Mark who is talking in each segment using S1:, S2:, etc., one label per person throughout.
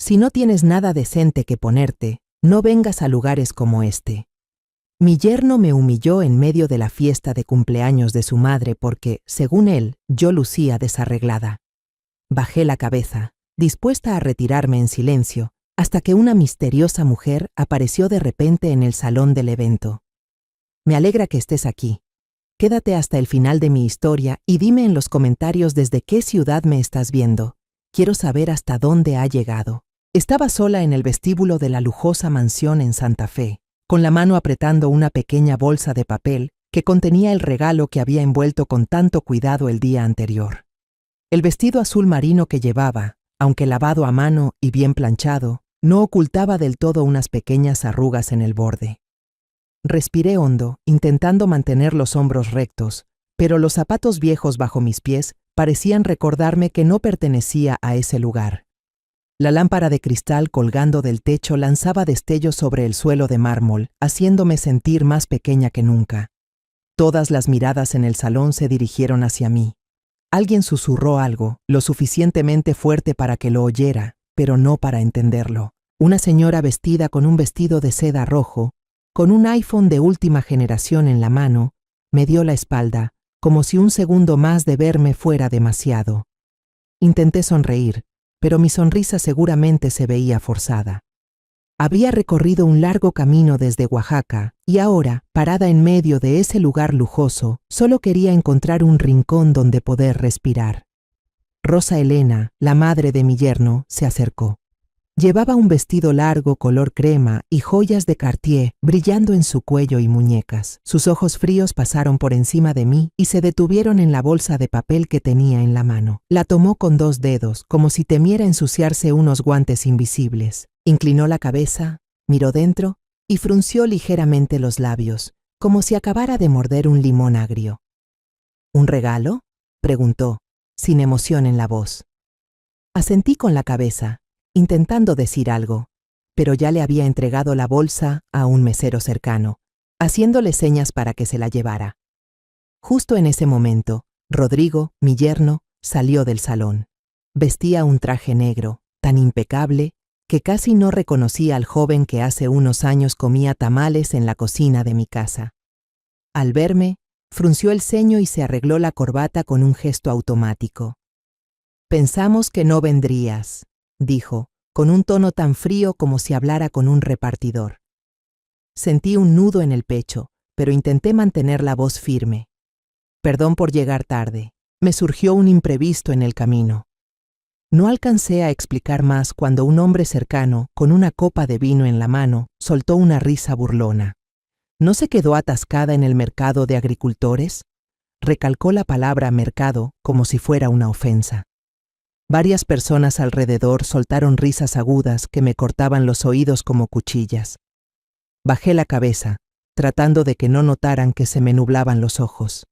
S1: Si no tienes nada decente que ponerte, no vengas a lugares como este. Mi yerno me humilló en medio de la fiesta de cumpleaños de su madre porque, según él, yo lucía desarreglada. Bajé la cabeza, dispuesta a retirarme en silencio, hasta que una misteriosa mujer apareció de repente en el salón del evento. Me alegra que estés aquí. Quédate hasta el final de mi historia y dime en los comentarios desde qué ciudad me estás viendo. Quiero saber hasta dónde ha llegado. Estaba sola en el vestíbulo de la lujosa mansión en Santa Fe, con la mano apretando una pequeña bolsa de papel que contenía el regalo que había envuelto con tanto cuidado el día anterior. El vestido azul marino que llevaba, aunque lavado a mano y bien planchado, no ocultaba del todo unas pequeñas arrugas en el borde. Respiré hondo, intentando mantener los hombros rectos, pero los zapatos viejos bajo mis pies parecían recordarme que no pertenecía a ese lugar. La lámpara de cristal colgando del techo lanzaba destellos sobre el suelo de mármol, haciéndome sentir más pequeña que nunca. Todas las miradas en el salón se dirigieron hacia mí. Alguien susurró algo, lo suficientemente fuerte para que lo oyera, pero no para entenderlo. Una señora vestida con un vestido de seda rojo, con un iPhone de última generación en la mano, me dio la espalda, como si un segundo más de verme fuera demasiado. Intenté sonreír, pero mi sonrisa seguramente se veía forzada. Había recorrido un largo camino desde Oaxaca y ahora, parada en medio de ese lugar lujoso, solo quería encontrar un rincón donde poder respirar. Rosa Elena, la madre de mi yerno, se acercó. Llevaba un vestido largo color crema y joyas de Cartier brillando en su cuello y muñecas. Sus ojos fríos pasaron por encima de mí y se detuvieron en la bolsa de papel que tenía en la mano. La tomó con 2 dedos, como si temiera ensuciarse unos guantes invisibles. Inclinó la cabeza, miró dentro y frunció ligeramente los labios, como si acabara de morder un limón agrio. ¿Un regalo?, preguntó, sin emoción en la voz. Asentí con la cabeza, intentando decir algo, pero ya le había entregado la bolsa a un mesero cercano, haciéndole señas para que se la llevara. Justo en ese momento, Rodrigo, mi yerno, salió del salón. Vestía un traje negro, tan impecable, que casi no reconocí al joven que hace unos años comía tamales en la cocina de mi casa. Al verme, frunció el ceño y se arregló la corbata con un gesto automático. «Pensamos que no vendrías», dijo, con un tono tan frío como si hablara con un repartidor. Sentí un nudo en el pecho, pero intenté mantener la voz firme. «Perdón por llegar tarde. Me surgió un imprevisto en el camino». No alcancé a explicar más cuando un hombre cercano, con una copa de vino en la mano, soltó una risa burlona. ¿No se quedó atascada en el mercado de agricultores? Recalcó la palabra mercado como si fuera una ofensa. Varias personas alrededor soltaron risas agudas que me cortaban los oídos como cuchillas. Bajé la cabeza, tratando de que no notaran que se me nublaban los ojos.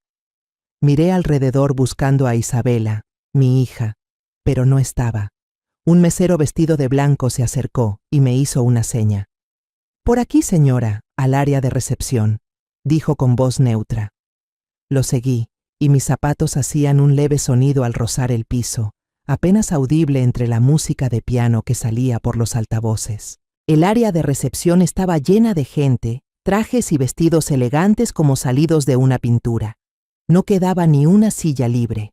S1: Miré alrededor buscando a Isabela, mi hija, pero no estaba. Un mesero vestido de blanco se acercó y me hizo una seña. «Por aquí, señora, al área de recepción», dijo con voz neutra. Lo seguí, y mis zapatos hacían un leve sonido al rozar el piso, apenas audible entre la música de piano que salía por los altavoces. El área de recepción estaba llena de gente, trajes y vestidos elegantes como salidos de una pintura. No quedaba ni una silla libre.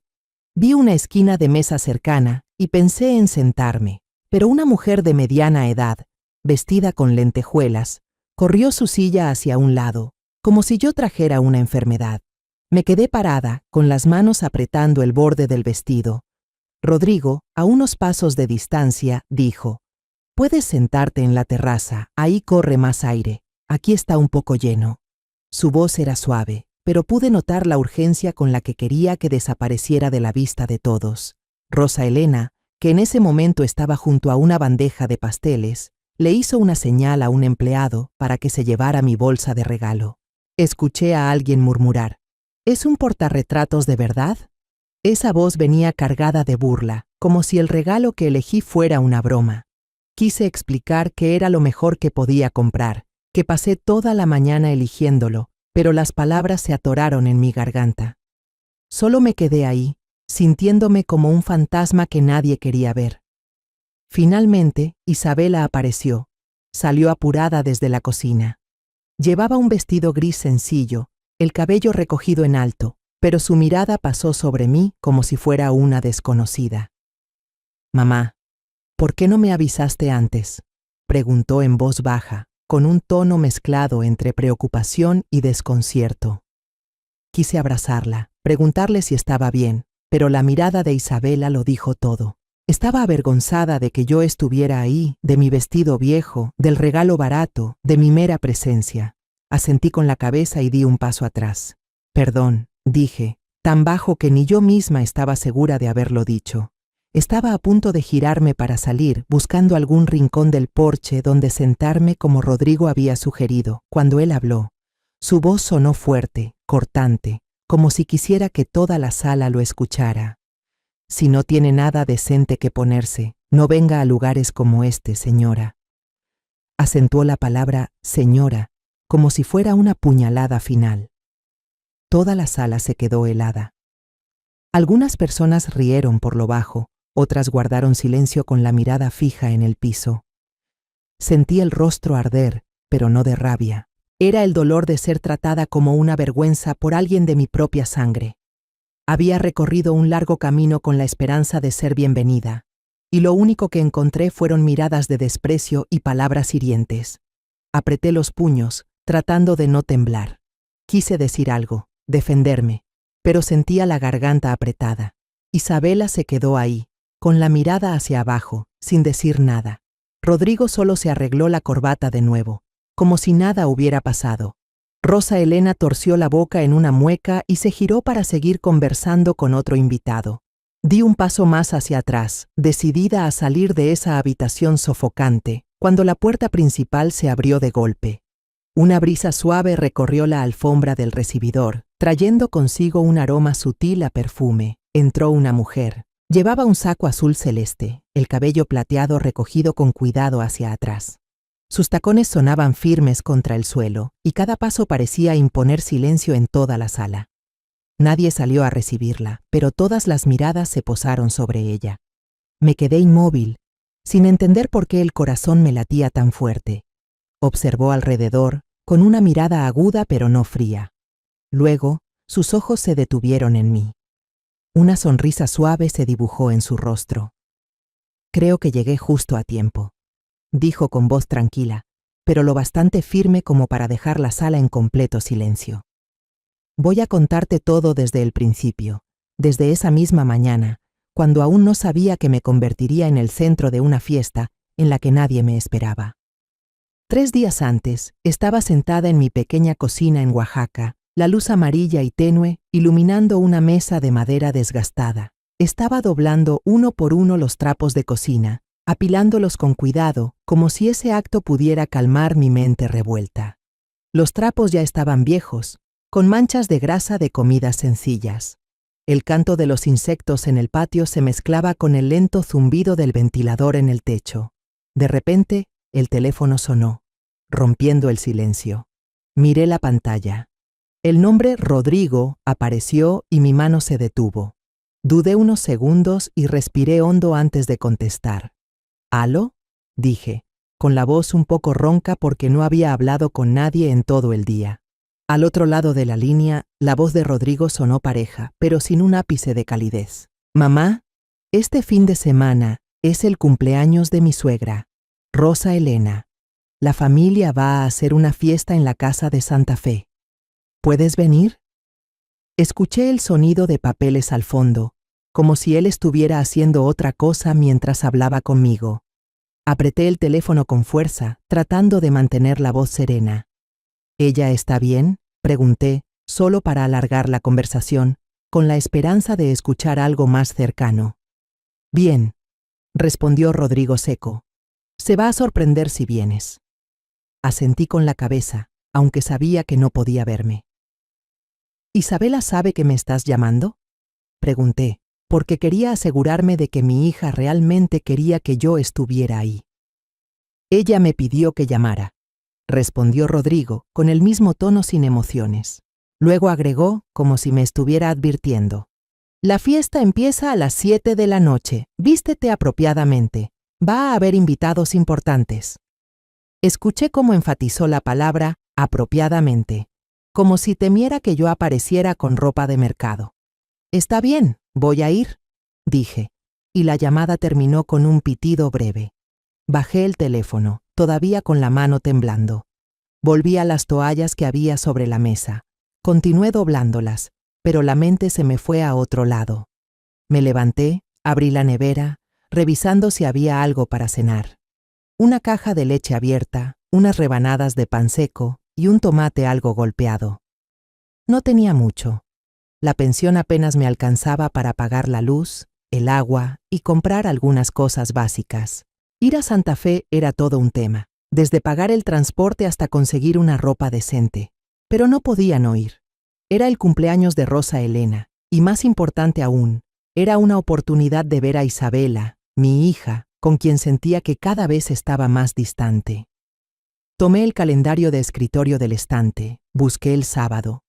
S1: Vi una esquina de mesa cercana y pensé en sentarme, pero una mujer de mediana edad, vestida con lentejuelas, corrió su silla hacia un lado, como si yo trajera una enfermedad. Me quedé parada, con las manos apretando el borde del vestido. Rodrigo, a unos pasos de distancia, dijo: «Puedes sentarte en la terraza, ahí corre más aire, aquí está un poco lleno». Su voz era suave, pero pude notar la urgencia con la que quería que desapareciera de la vista de todos. Rosa Elena, que en ese momento estaba junto a una bandeja de pasteles, le hizo una señal a un empleado para que se llevara mi bolsa de regalo. Escuché a alguien murmurar: «¿Es un portarretratos de verdad?». Esa voz venía cargada de burla, como si el regalo que elegí fuera una broma. Quise explicar que era lo mejor que podía comprar, que pasé toda la mañana eligiéndolo, pero las palabras se atoraron en mi garganta. Solo me quedé ahí, sintiéndome como un fantasma que nadie quería ver. Finalmente, Isabela apareció. Salió apurada desde la cocina. Llevaba un vestido gris sencillo, el cabello recogido en alto, pero su mirada pasó sobre mí como si fuera una desconocida. «Mamá, ¿por qué no me avisaste antes?», preguntó en voz baja, con un tono mezclado entre preocupación y desconcierto. Quise abrazarla, preguntarle si estaba bien, pero la mirada de Isabela lo dijo todo. Estaba avergonzada de que yo estuviera ahí, de mi vestido viejo, del regalo barato, de mi mera presencia. Asentí con la cabeza y di un paso atrás. «Perdón», dije, tan bajo que ni yo misma estaba segura de haberlo dicho. Estaba a punto de girarme para salir, buscando algún rincón del porche donde sentarme como Rodrigo había sugerido, cuando él habló. Su voz sonó fuerte, cortante, como si quisiera que toda la sala lo escuchara. «Si no tiene nada decente que ponerse, no venga a lugares como este, señora». Acentuó la palabra señora, como si fuera una puñalada final. Toda la sala se quedó helada. Algunas personas rieron por lo bajo, otras guardaron silencio con la mirada fija en el piso. Sentí el rostro arder, pero no de rabia. Era el dolor de ser tratada como una vergüenza por alguien de mi propia sangre. Había recorrido un largo camino con la esperanza de ser bienvenida, y lo único que encontré fueron miradas de desprecio y palabras hirientes. Apreté los puños, tratando de no temblar. Quise decir algo, defenderme, pero sentía la garganta apretada. Isabela se quedó ahí, con la mirada hacia abajo, sin decir nada. Rodrigo solo se arregló la corbata de nuevo, como si nada hubiera pasado. Rosa Elena torció la boca en una mueca y se giró para seguir conversando con otro invitado. Di un paso más hacia atrás, decidida a salir de esa habitación sofocante, cuando la puerta principal se abrió de golpe. Una brisa suave recorrió la alfombra del recibidor, trayendo consigo un aroma sutil a perfume. Entró una mujer. Llevaba un saco azul celeste, el cabello plateado recogido con cuidado hacia atrás. Sus tacones sonaban firmes contra el suelo, y cada paso parecía imponer silencio en toda la sala. Nadie salió a recibirla, pero todas las miradas se posaron sobre ella. Me quedé inmóvil, sin entender por qué el corazón me latía tan fuerte. Observó alrededor, con una mirada aguda pero no fría. Luego, sus ojos se detuvieron en mí. Una sonrisa suave se dibujó en su rostro. «Creo que llegué justo a tiempo», dijo con voz tranquila, pero lo bastante firme como para dejar la sala en completo silencio. «Voy a contarte todo desde el principio, desde esa misma mañana, cuando aún no sabía que me convertiría en el centro de una fiesta en la que nadie me esperaba. 3 días antes, estaba sentada en mi pequeña cocina en Oaxaca, la luz amarilla y tenue iluminando una mesa de madera desgastada. Estaba doblando uno por uno los trapos de cocina, apilándolos con cuidado, como si ese acto pudiera calmar mi mente revuelta. Los trapos ya estaban viejos, con manchas de grasa de comidas sencillas. El canto de los insectos en el patio se mezclaba con el lento zumbido del ventilador en el techo. De repente, el teléfono sonó, rompiendo el silencio. Miré la pantalla. El nombre Rodrigo apareció y mi mano se detuvo. Dudé unos segundos y respiré hondo antes de contestar. «¿Aló?», dije, con la voz un poco ronca porque no había hablado con nadie en todo el día. Al otro lado de la línea, la voz de Rodrigo sonó pareja, pero sin un ápice de calidez. «Mamá, este fin de semana es el cumpleaños de mi suegra, Rosa Elena. La familia va a hacer una fiesta en la casa de Santa Fe. ¿Puedes venir?». Escuché el sonido de papeles al fondo, como si él estuviera haciendo otra cosa mientras hablaba conmigo. Apreté el teléfono con fuerza, tratando de mantener la voz serena. «¿Ella está bien?», pregunté, solo para alargar la conversación, con la esperanza de escuchar algo más cercano. «Bien», respondió Rodrigo seco. «Se va a sorprender si vienes». Asentí con la cabeza, aunque sabía que no podía verme. «¿Isabela sabe que me estás llamando?», pregunté, porque quería asegurarme de que mi hija realmente quería que yo estuviera ahí. «Ella me pidió que llamara», respondió Rodrigo, con el mismo tono sin emociones. Luego agregó, como si me estuviera advirtiendo: «La fiesta empieza a las 7 de la noche. Vístete apropiadamente. Va a haber invitados importantes. Escuché cómo enfatizó la palabra apropiadamente, como si temiera que yo apareciera con ropa de mercado. Está bien, voy a ir, dije, y la llamada terminó con un pitido breve. Bajé el teléfono, todavía con la mano temblando. Volví a las toallas que había sobre la mesa. Continué doblándolas, pero la mente se me fue a otro lado. Me levanté, abrí la nevera, revisando si había algo para cenar. Una caja de leche abierta, unas rebanadas de pan seco y un tomate algo golpeado. No tenía mucho. La pensión apenas me alcanzaba para pagar la luz, el agua y comprar algunas cosas básicas. Ir a Santa Fe era todo un tema, desde pagar el transporte hasta conseguir una ropa decente. Pero no podía no ir. Era el cumpleaños de Rosa Elena, y más importante aún, era una oportunidad de ver a Isabela, mi hija, con quien sentía que cada vez estaba más distante. Tomé el calendario de escritorio del estante, busqué el sábado.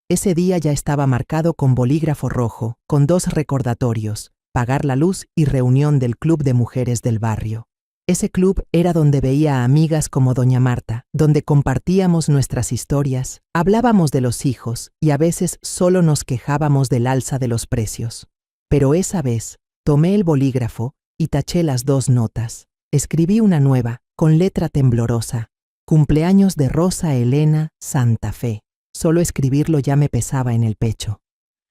S1: Ese día ya estaba marcado con bolígrafo rojo, con 2 recordatorios, pagar la luz y reunión del club de mujeres del barrio. Ese club era donde veía a amigas como doña Marta, donde compartíamos nuestras historias, hablábamos de los hijos y a veces solo nos quejábamos del alza de los precios. Pero esa vez, tomé el bolígrafo y taché las 2 notas. Escribí una nueva, con letra temblorosa. Cumpleaños de Rosa Elena, Santa Fe. Solo escribirlo ya me pesaba en el pecho.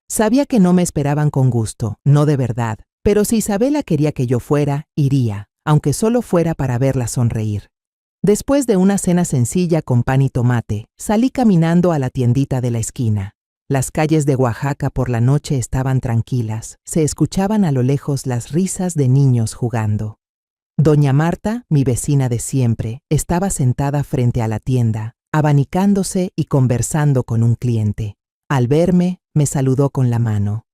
S1: Sabía que no me esperaban con gusto, no de verdad, pero si Isabela quería que yo fuera, iría, aunque solo fuera para verla sonreír. Después de una cena sencilla con pan y tomate, salí caminando a la tiendita de la esquina. Las calles de Oaxaca por la noche estaban tranquilas, se escuchaban a lo lejos las risas de niños jugando. Doña Marta, mi vecina de siempre, estaba sentada frente a la tienda, abanicándose y conversando con un cliente. Al verme, me saludó con la mano.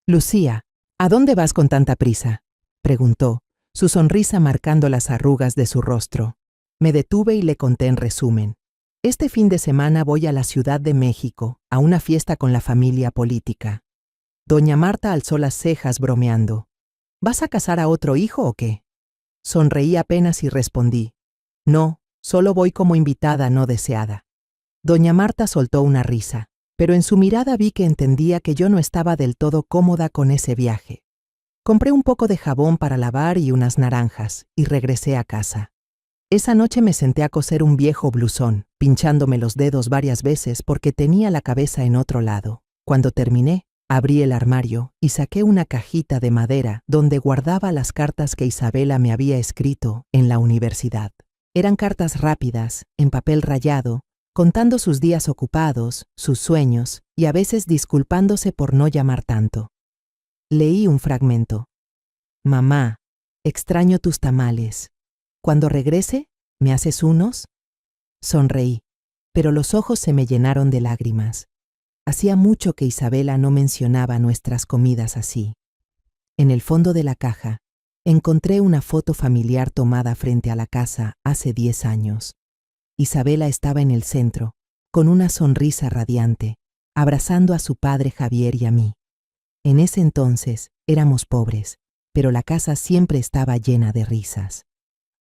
S1: «Lucía, ¿a dónde vas con tanta prisa?», preguntó, su sonrisa marcando las arrugas de su rostro. Me detuve y le conté en resumen. Este fin de semana voy a la Ciudad de México, a una fiesta con la familia política. Doña Marta alzó las cejas bromeando. ¿Vas a casar a otro hijo o qué? Sonreí apenas y respondí. No, solo voy como invitada no deseada. Doña Marta soltó una risa, pero en su mirada vi que entendía que yo no estaba del todo cómoda con ese viaje. Compré un poco de jabón para lavar y unas naranjas, y regresé a casa. Esa noche me senté a coser un viejo blusón, pinchándome los dedos varias veces porque tenía la cabeza en otro lado. Cuando terminé, abrí el armario y saqué una cajita de madera donde guardaba las cartas que Isabela me había escrito en la universidad. Eran cartas rápidas, en papel rayado, contando sus días ocupados, sus sueños y a veces disculpándose por no llamar tanto. Leí un fragmento. Mamá, extraño tus tamales. Cuando regrese, ¿me haces unos? Sonreí, pero los ojos se me llenaron de lágrimas. Hacía mucho que Isabela no mencionaba nuestras comidas así. En el fondo de la caja, encontré una foto familiar tomada frente a la casa hace 10 años. Isabela estaba en el centro, con una sonrisa radiante, abrazando a su padre Javier y a mí. En ese entonces éramos pobres, pero la casa siempre estaba llena de risas.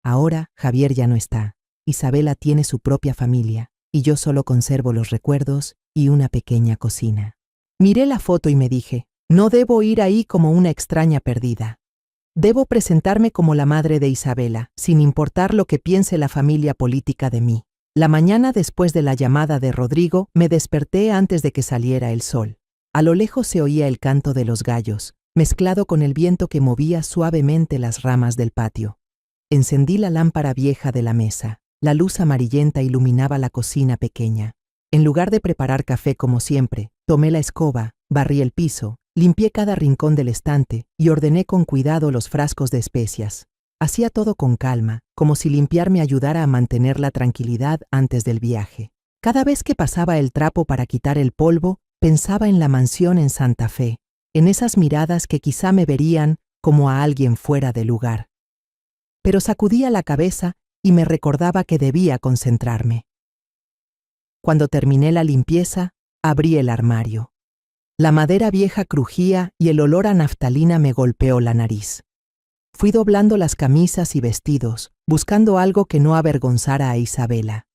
S1: Ahora Javier ya no está, Isabela tiene su propia familia, y yo solo conservo los recuerdos y una pequeña cocina. Miré la foto y me dije, no debo ir ahí como una extraña perdida. Debo presentarme como la madre de Isabela, sin importar lo que piense la familia política de mí. La mañana después de la llamada de Rodrigo, me desperté antes de que saliera el sol. A lo lejos se oía el canto de los gallos, mezclado con el viento que movía suavemente las ramas del patio. Encendí la lámpara vieja de la mesa. La luz amarillenta iluminaba la cocina pequeña. En lugar de preparar café como siempre, tomé la escoba, barrí el piso, limpié cada rincón del estante y ordené con cuidado los frascos de especias. Hacía todo con calma, como si limpiar me ayudara a mantener la tranquilidad antes del viaje. Cada vez que pasaba el trapo para quitar el polvo, pensaba en la mansión en Santa Fe, en esas miradas que quizá me verían como a alguien fuera de lugar. Pero sacudía la cabeza y me recordaba que debía concentrarme. Cuando terminé la limpieza, abrí el armario. La madera vieja crujía y el olor a naftalina me golpeó la nariz. Fui doblando las camisas y vestidos, buscando algo que no avergonzara a Isabela.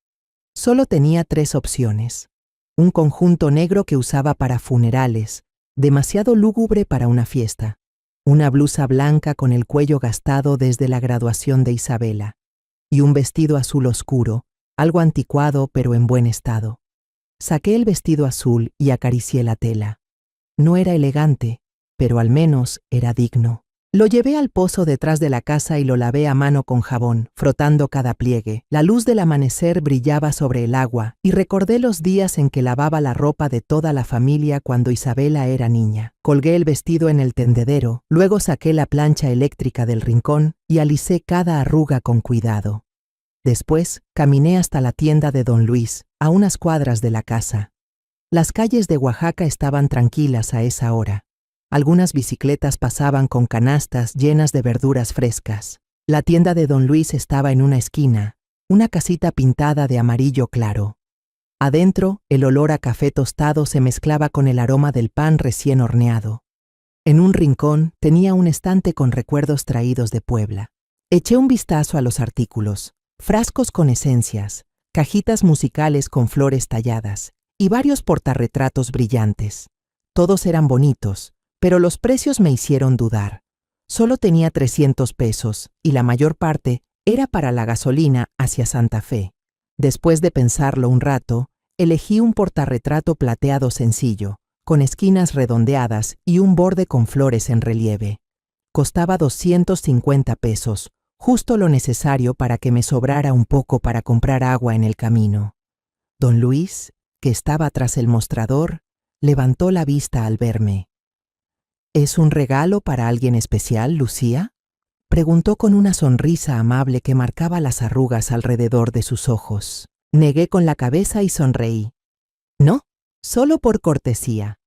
S1: Solo tenía 3 opciones. Un conjunto negro que usaba para funerales, demasiado lúgubre para una fiesta. Una blusa blanca con el cuello gastado desde la graduación de Isabela. Y un vestido azul oscuro, algo anticuado pero en buen estado. Saqué el vestido azul y acaricié la tela. No era elegante, pero al menos era digno. Lo llevé al pozo detrás de la casa y lo lavé a mano con jabón, frotando cada pliegue. La luz del amanecer brillaba sobre el agua y recordé los días en que lavaba la ropa de toda la familia cuando Isabela era niña. Colgué el vestido en el tendedero, luego saqué la plancha eléctrica del rincón y alisé cada arruga con cuidado. Después, caminé hasta la tienda de don Luis, a unas cuadras de la casa. Las calles de Oaxaca estaban tranquilas a esa hora. Algunas bicicletas pasaban con canastas llenas de verduras frescas. La tienda de don Luis estaba en una esquina, una casita pintada de amarillo claro. Adentro, el olor a café tostado se mezclaba con el aroma del pan recién horneado. En un rincón tenía un estante con recuerdos traídos de Puebla. Eché un vistazo a los artículos: frascos con esencias, cajitas musicales con flores talladas y varios portarretratos brillantes. Todos eran bonitos, pero los precios me hicieron dudar. Solo tenía 300 pesos y la mayor parte era para la gasolina hacia Santa Fe. Después de pensarlo un rato, elegí un portarretrato plateado sencillo, con esquinas redondeadas y un borde con flores en relieve. Costaba 250 pesos, justo lo necesario para que me sobrara un poco para comprar agua en el camino. Don Luis, que estaba tras el mostrador, levantó la vista al verme. ¿Es un regalo para alguien especial, Lucía?, preguntó con una sonrisa amable que marcaba las arrugas alrededor de sus ojos. Negué con la cabeza y sonreí. No, solo por cortesía.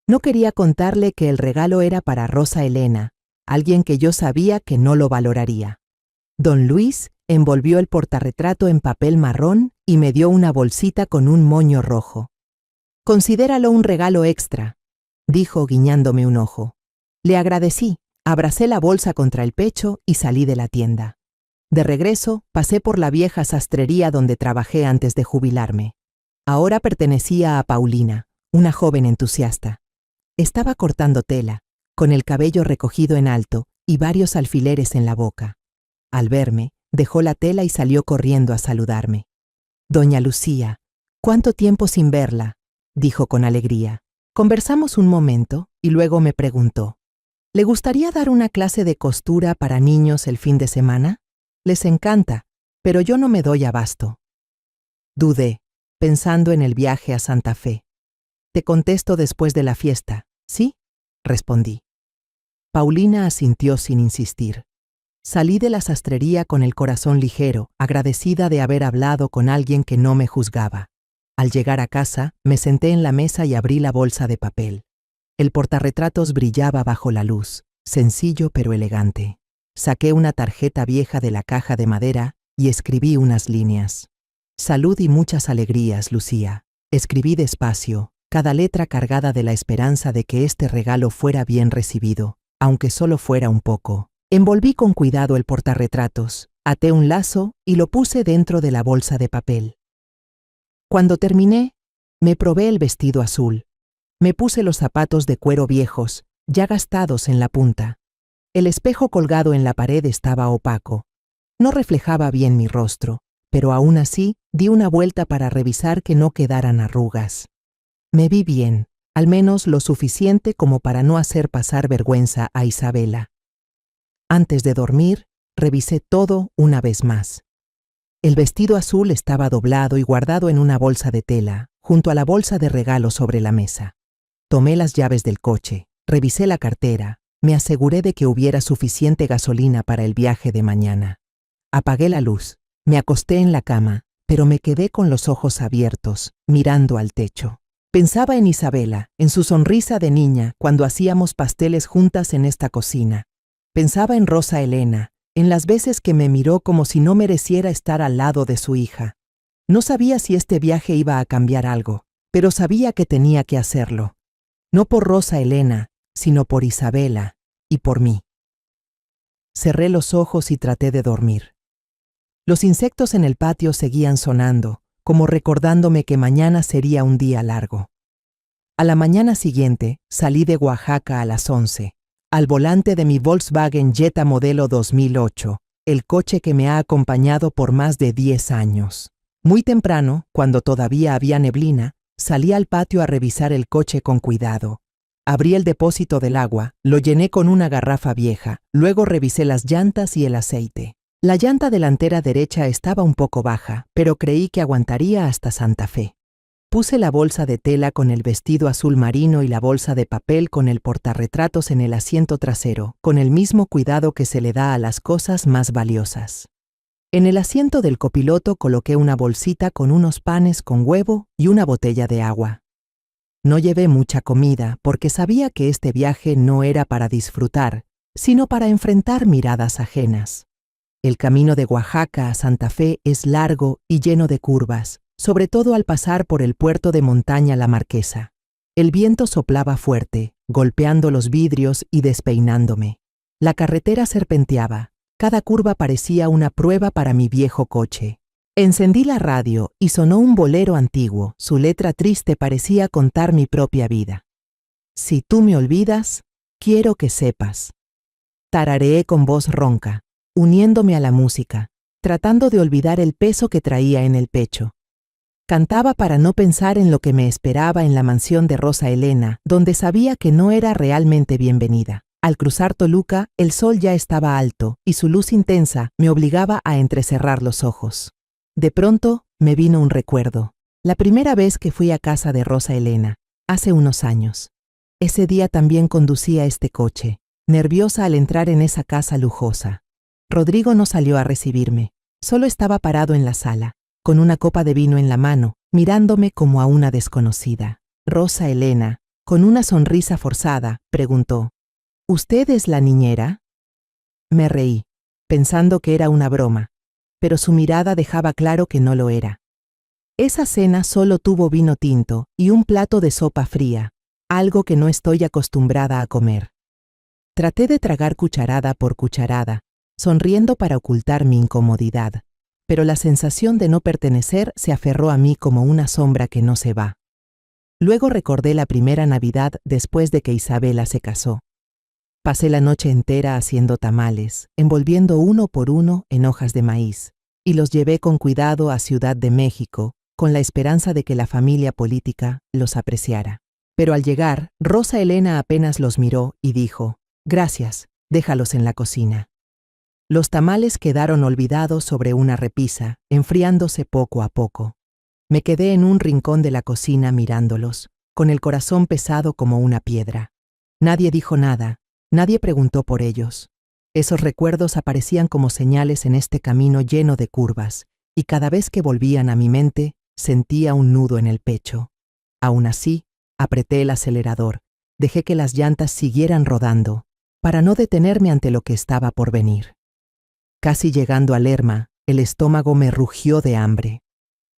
S1: No quería contarle que el regalo era para Rosa Elena, alguien que yo sabía que no lo valoraría. Don Luis envolvió el portarretrato en papel marrón y me dio una bolsita con un moño rojo. Considéralo un regalo extra, dijo guiñándome un ojo. Le agradecí, abracé la bolsa contra el pecho y salí de la tienda. De regreso, pasé por la vieja sastrería donde trabajé antes de jubilarme. Ahora pertenecía a Paulina, una joven entusiasta. Estaba cortando tela, con el cabello recogido en alto y varios alfileres en la boca. Al verme, dejó la tela y salió corriendo a saludarme. «Doña Lucía, ¿cuánto tiempo sin verla?», dijo con alegría. Conversamos un momento y luego me preguntó: ¿le gustaría dar una clase de costura para niños el fin de semana? Les encanta, pero yo no me doy abasto. Dudé, pensando en el viaje a Santa Fe. Te contesto después de la fiesta, ¿sí?, respondí. Paulina asintió sin insistir. Salí de la sastrería con el corazón ligero, agradecida de haber hablado con alguien que no me juzgaba. Al llegar a casa, me senté en la mesa y abrí la bolsa de papel. El portarretratos brillaba bajo la luz, sencillo pero elegante. Saqué una tarjeta vieja de la caja de madera y escribí unas líneas. Salud y muchas alegrías, Lucía. Escribí despacio, cada letra cargada de la esperanza de que este regalo fuera bien recibido, aunque solo fuera un poco. Envolví con cuidado el portarretratos, até un lazo y lo puse dentro de la bolsa de papel. Cuando terminé, me probé el vestido azul. Me puse los zapatos de cuero viejos, ya gastados en la punta. El espejo colgado en la pared estaba opaco. No reflejaba bien mi rostro, pero aún así di una vuelta para revisar que no quedaran arrugas. Me vi bien, al menos lo suficiente como para no hacer pasar vergüenza a Isabela. Antes de dormir, revisé todo una vez más. El vestido azul estaba doblado y guardado en una bolsa de tela, junto a la bolsa de regalo sobre la mesa. Tomé las llaves del coche, revisé la cartera, me aseguré de que hubiera suficiente gasolina para el viaje de mañana. Apagué la luz, me acosté en la cama, pero me quedé con los ojos abiertos, mirando al techo. Pensaba en Isabela, en su sonrisa de niña cuando hacíamos pasteles juntas en esta cocina. Pensaba en Rosa Elena, en las veces que me miró como si no mereciera estar al lado de su hija. No sabía si este viaje iba a cambiar algo, pero sabía que tenía que hacerlo. No por Rosa Elena, sino por Isabela y por mí. Cerré los ojos y traté de dormir. Los insectos en el patio seguían sonando, como recordándome que mañana sería un día largo. A la mañana siguiente, salí de Oaxaca a las 11, al volante de mi Volkswagen Jetta modelo 2008, el coche que me ha acompañado por más de 10 años. Muy temprano, cuando todavía había neblina, salí al patio a revisar el coche con cuidado. Abrí el depósito del agua, lo llené con una garrafa vieja, luego revisé las llantas y el aceite. La llanta delantera derecha estaba un poco baja, pero creí que aguantaría hasta Santa Fe. Puse la bolsa de tela con el vestido azul marino y la bolsa de papel con el portarretratos en el asiento trasero, con el mismo cuidado que se le da a las cosas más valiosas. En el asiento del copiloto coloqué una bolsita con unos panes con huevo y una botella de agua. No llevé mucha comida porque sabía que este viaje no era para disfrutar, sino para enfrentar miradas ajenas. El camino de Oaxaca a Santa Fe es largo y lleno de curvas, sobre todo al pasar por el puerto de montaña La Marquesa. El viento soplaba fuerte, golpeando los vidrios y despeinándome. La carretera serpenteaba. Cada curva parecía una prueba para mi viejo coche. Encendí la radio y sonó un bolero antiguo. Su letra triste parecía contar mi propia vida. Si tú me olvidas, quiero que sepas. Tarareé con voz ronca, uniéndome a la música, tratando de olvidar el peso que traía en el pecho. Cantaba para no pensar en lo que me esperaba en la mansión de Rosa Elena, donde sabía que no era realmente bienvenida. Al cruzar Toluca, el sol ya estaba alto y su luz intensa me obligaba a entrecerrar los ojos. De pronto, me vino un recuerdo. La primera vez que fui a casa de Rosa Elena, hace unos años. Ese día también conducía este coche, nerviosa al entrar en esa casa lujosa. Rodrigo no salió a recibirme, solo estaba parado en la sala, con una copa de vino en la mano, mirándome como a una desconocida. Rosa Elena, con una sonrisa forzada, preguntó: ¿Usted es la niñera? Me reí, pensando que era una broma, pero su mirada dejaba claro que no lo era. Esa cena solo tuvo vino tinto y un plato de sopa fría, algo que no estoy acostumbrada a comer. Traté de tragar cucharada por cucharada, sonriendo para ocultar mi incomodidad, pero la sensación de no pertenecer se aferró a mí como una sombra que no se va. Luego recordé la primera Navidad después de que Isabela se casó. Pasé la noche entera haciendo tamales, envolviendo uno por uno en hojas de maíz, y los llevé con cuidado a Ciudad de México, con la esperanza de que la familia política los apreciara. Pero al llegar, Rosa Elena apenas los miró y dijo: «Gracias, déjalos en la cocina». Los tamales quedaron olvidados sobre una repisa, enfriándose poco a poco. Me quedé en un rincón de la cocina mirándolos, con el corazón pesado como una piedra. Nadie dijo nada. Nadie preguntó por ellos. Esos recuerdos aparecían como señales en este camino lleno de curvas, y cada vez que volvían a mi mente, sentía un nudo en el pecho. Aún así, apreté el acelerador, dejé que las llantas siguieran rodando, para no detenerme ante lo que estaba por venir. Casi llegando a Lerma, el estómago me rugió de hambre.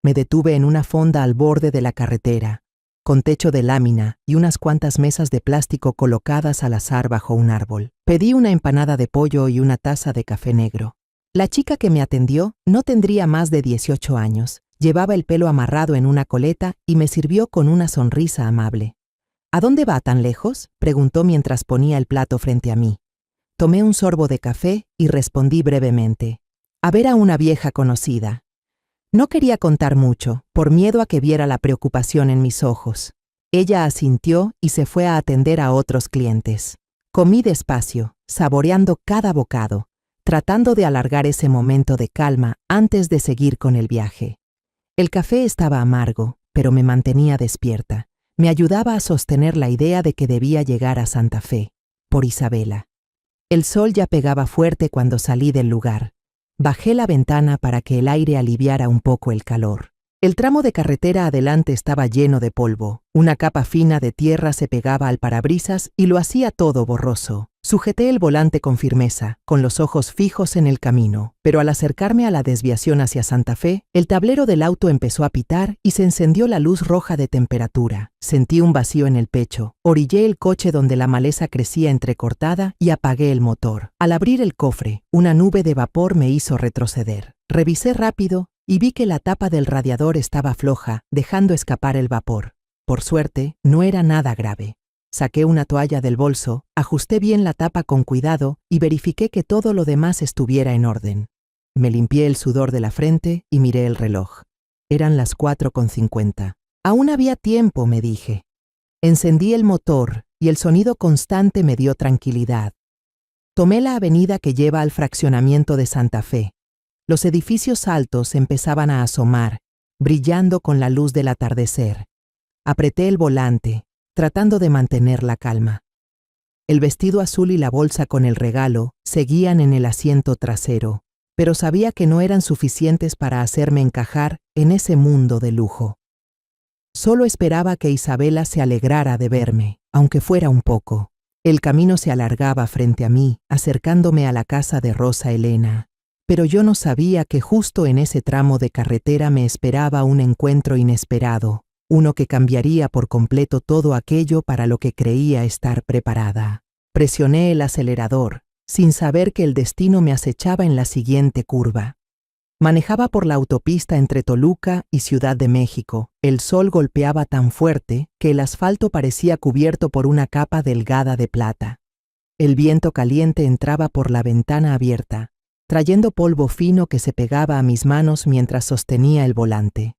S1: Me detuve en una fonda al borde de la carretera, con techo de lámina y unas cuantas mesas de plástico colocadas al azar bajo un árbol. Pedí una empanada de pollo y una taza de café negro. La chica que me atendió no tendría más de 18 años. Llevaba el pelo amarrado en una coleta y me sirvió con una sonrisa amable. «¿A dónde va tan lejos?», preguntó mientras ponía el plato frente a mí. Tomé un sorbo de café y respondí brevemente: «A ver a una vieja conocida». No quería contar mucho, por miedo a que viera la preocupación en mis ojos. Ella asintió y se fue a atender a otros clientes. Comí despacio, saboreando cada bocado, tratando de alargar ese momento de calma antes de seguir con el viaje. El café estaba amargo, pero me mantenía despierta. Me ayudaba a sostener la idea de que debía llegar a Santa Fe, por Isabela. El sol ya pegaba fuerte cuando salí del lugar. Bajé la ventana para que el aire aliviara un poco el calor. El tramo de carretera adelante estaba lleno de polvo. Una capa fina de tierra se pegaba al parabrisas y lo hacía todo borroso. Sujeté el volante con firmeza, con los ojos fijos en el camino, pero al acercarme a la desviación hacia Santa Fe, el tablero del auto empezó a pitar y se encendió la luz roja de temperatura. Sentí un vacío en el pecho. Orillé el coche donde la maleza crecía entrecortada y apagué el motor. Al abrir el cofre, una nube de vapor me hizo retroceder. Revisé rápido y vi que la tapa del radiador estaba floja, dejando escapar el vapor. Por suerte, no era nada grave. Saqué una toalla del bolso, ajusté bien la tapa con cuidado y verifiqué que todo lo demás estuviera en orden. Me limpié el sudor de la frente y miré el reloj. Eran las 4:50. Aún había tiempo, me dije. Encendí el motor y el sonido constante me dio tranquilidad. Tomé la avenida que lleva al fraccionamiento de Santa Fe. Los edificios altos empezaban a asomar, brillando con la luz del atardecer. Apreté el volante, tratando de mantener la calma. El vestido azul y la bolsa con el regalo seguían en el asiento trasero, pero sabía que no eran suficientes para hacerme encajar en ese mundo de lujo. Solo esperaba que Isabela se alegrara de verme, aunque fuera un poco. El camino se alargaba frente a mí, acercándome a la casa de Rosa Elena. Pero yo no sabía que justo en ese tramo de carretera me esperaba un encuentro inesperado, uno que cambiaría por completo todo aquello para lo que creía estar preparada. Presioné el acelerador, sin saber que el destino me acechaba en la siguiente curva. Manejaba por la autopista entre Toluca y Ciudad de México. El sol golpeaba tan fuerte que el asfalto parecía cubierto por una capa delgada de plata. El viento caliente entraba por la ventana abierta, trayendo polvo fino que se pegaba a mis manos mientras sostenía el volante.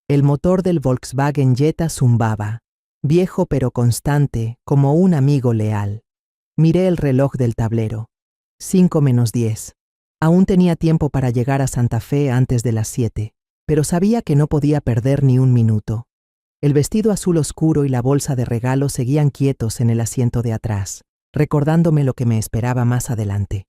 S1: El motor del Volkswagen Jetta zumbaba, viejo pero constante, como un amigo leal. Miré el reloj del tablero. 5:10. Aún tenía tiempo para llegar a Santa Fe antes de las 7, pero sabía que no podía perder ni un minuto. El vestido azul oscuro y la bolsa de regalo seguían quietos en el asiento de atrás, recordándome lo que me esperaba más adelante.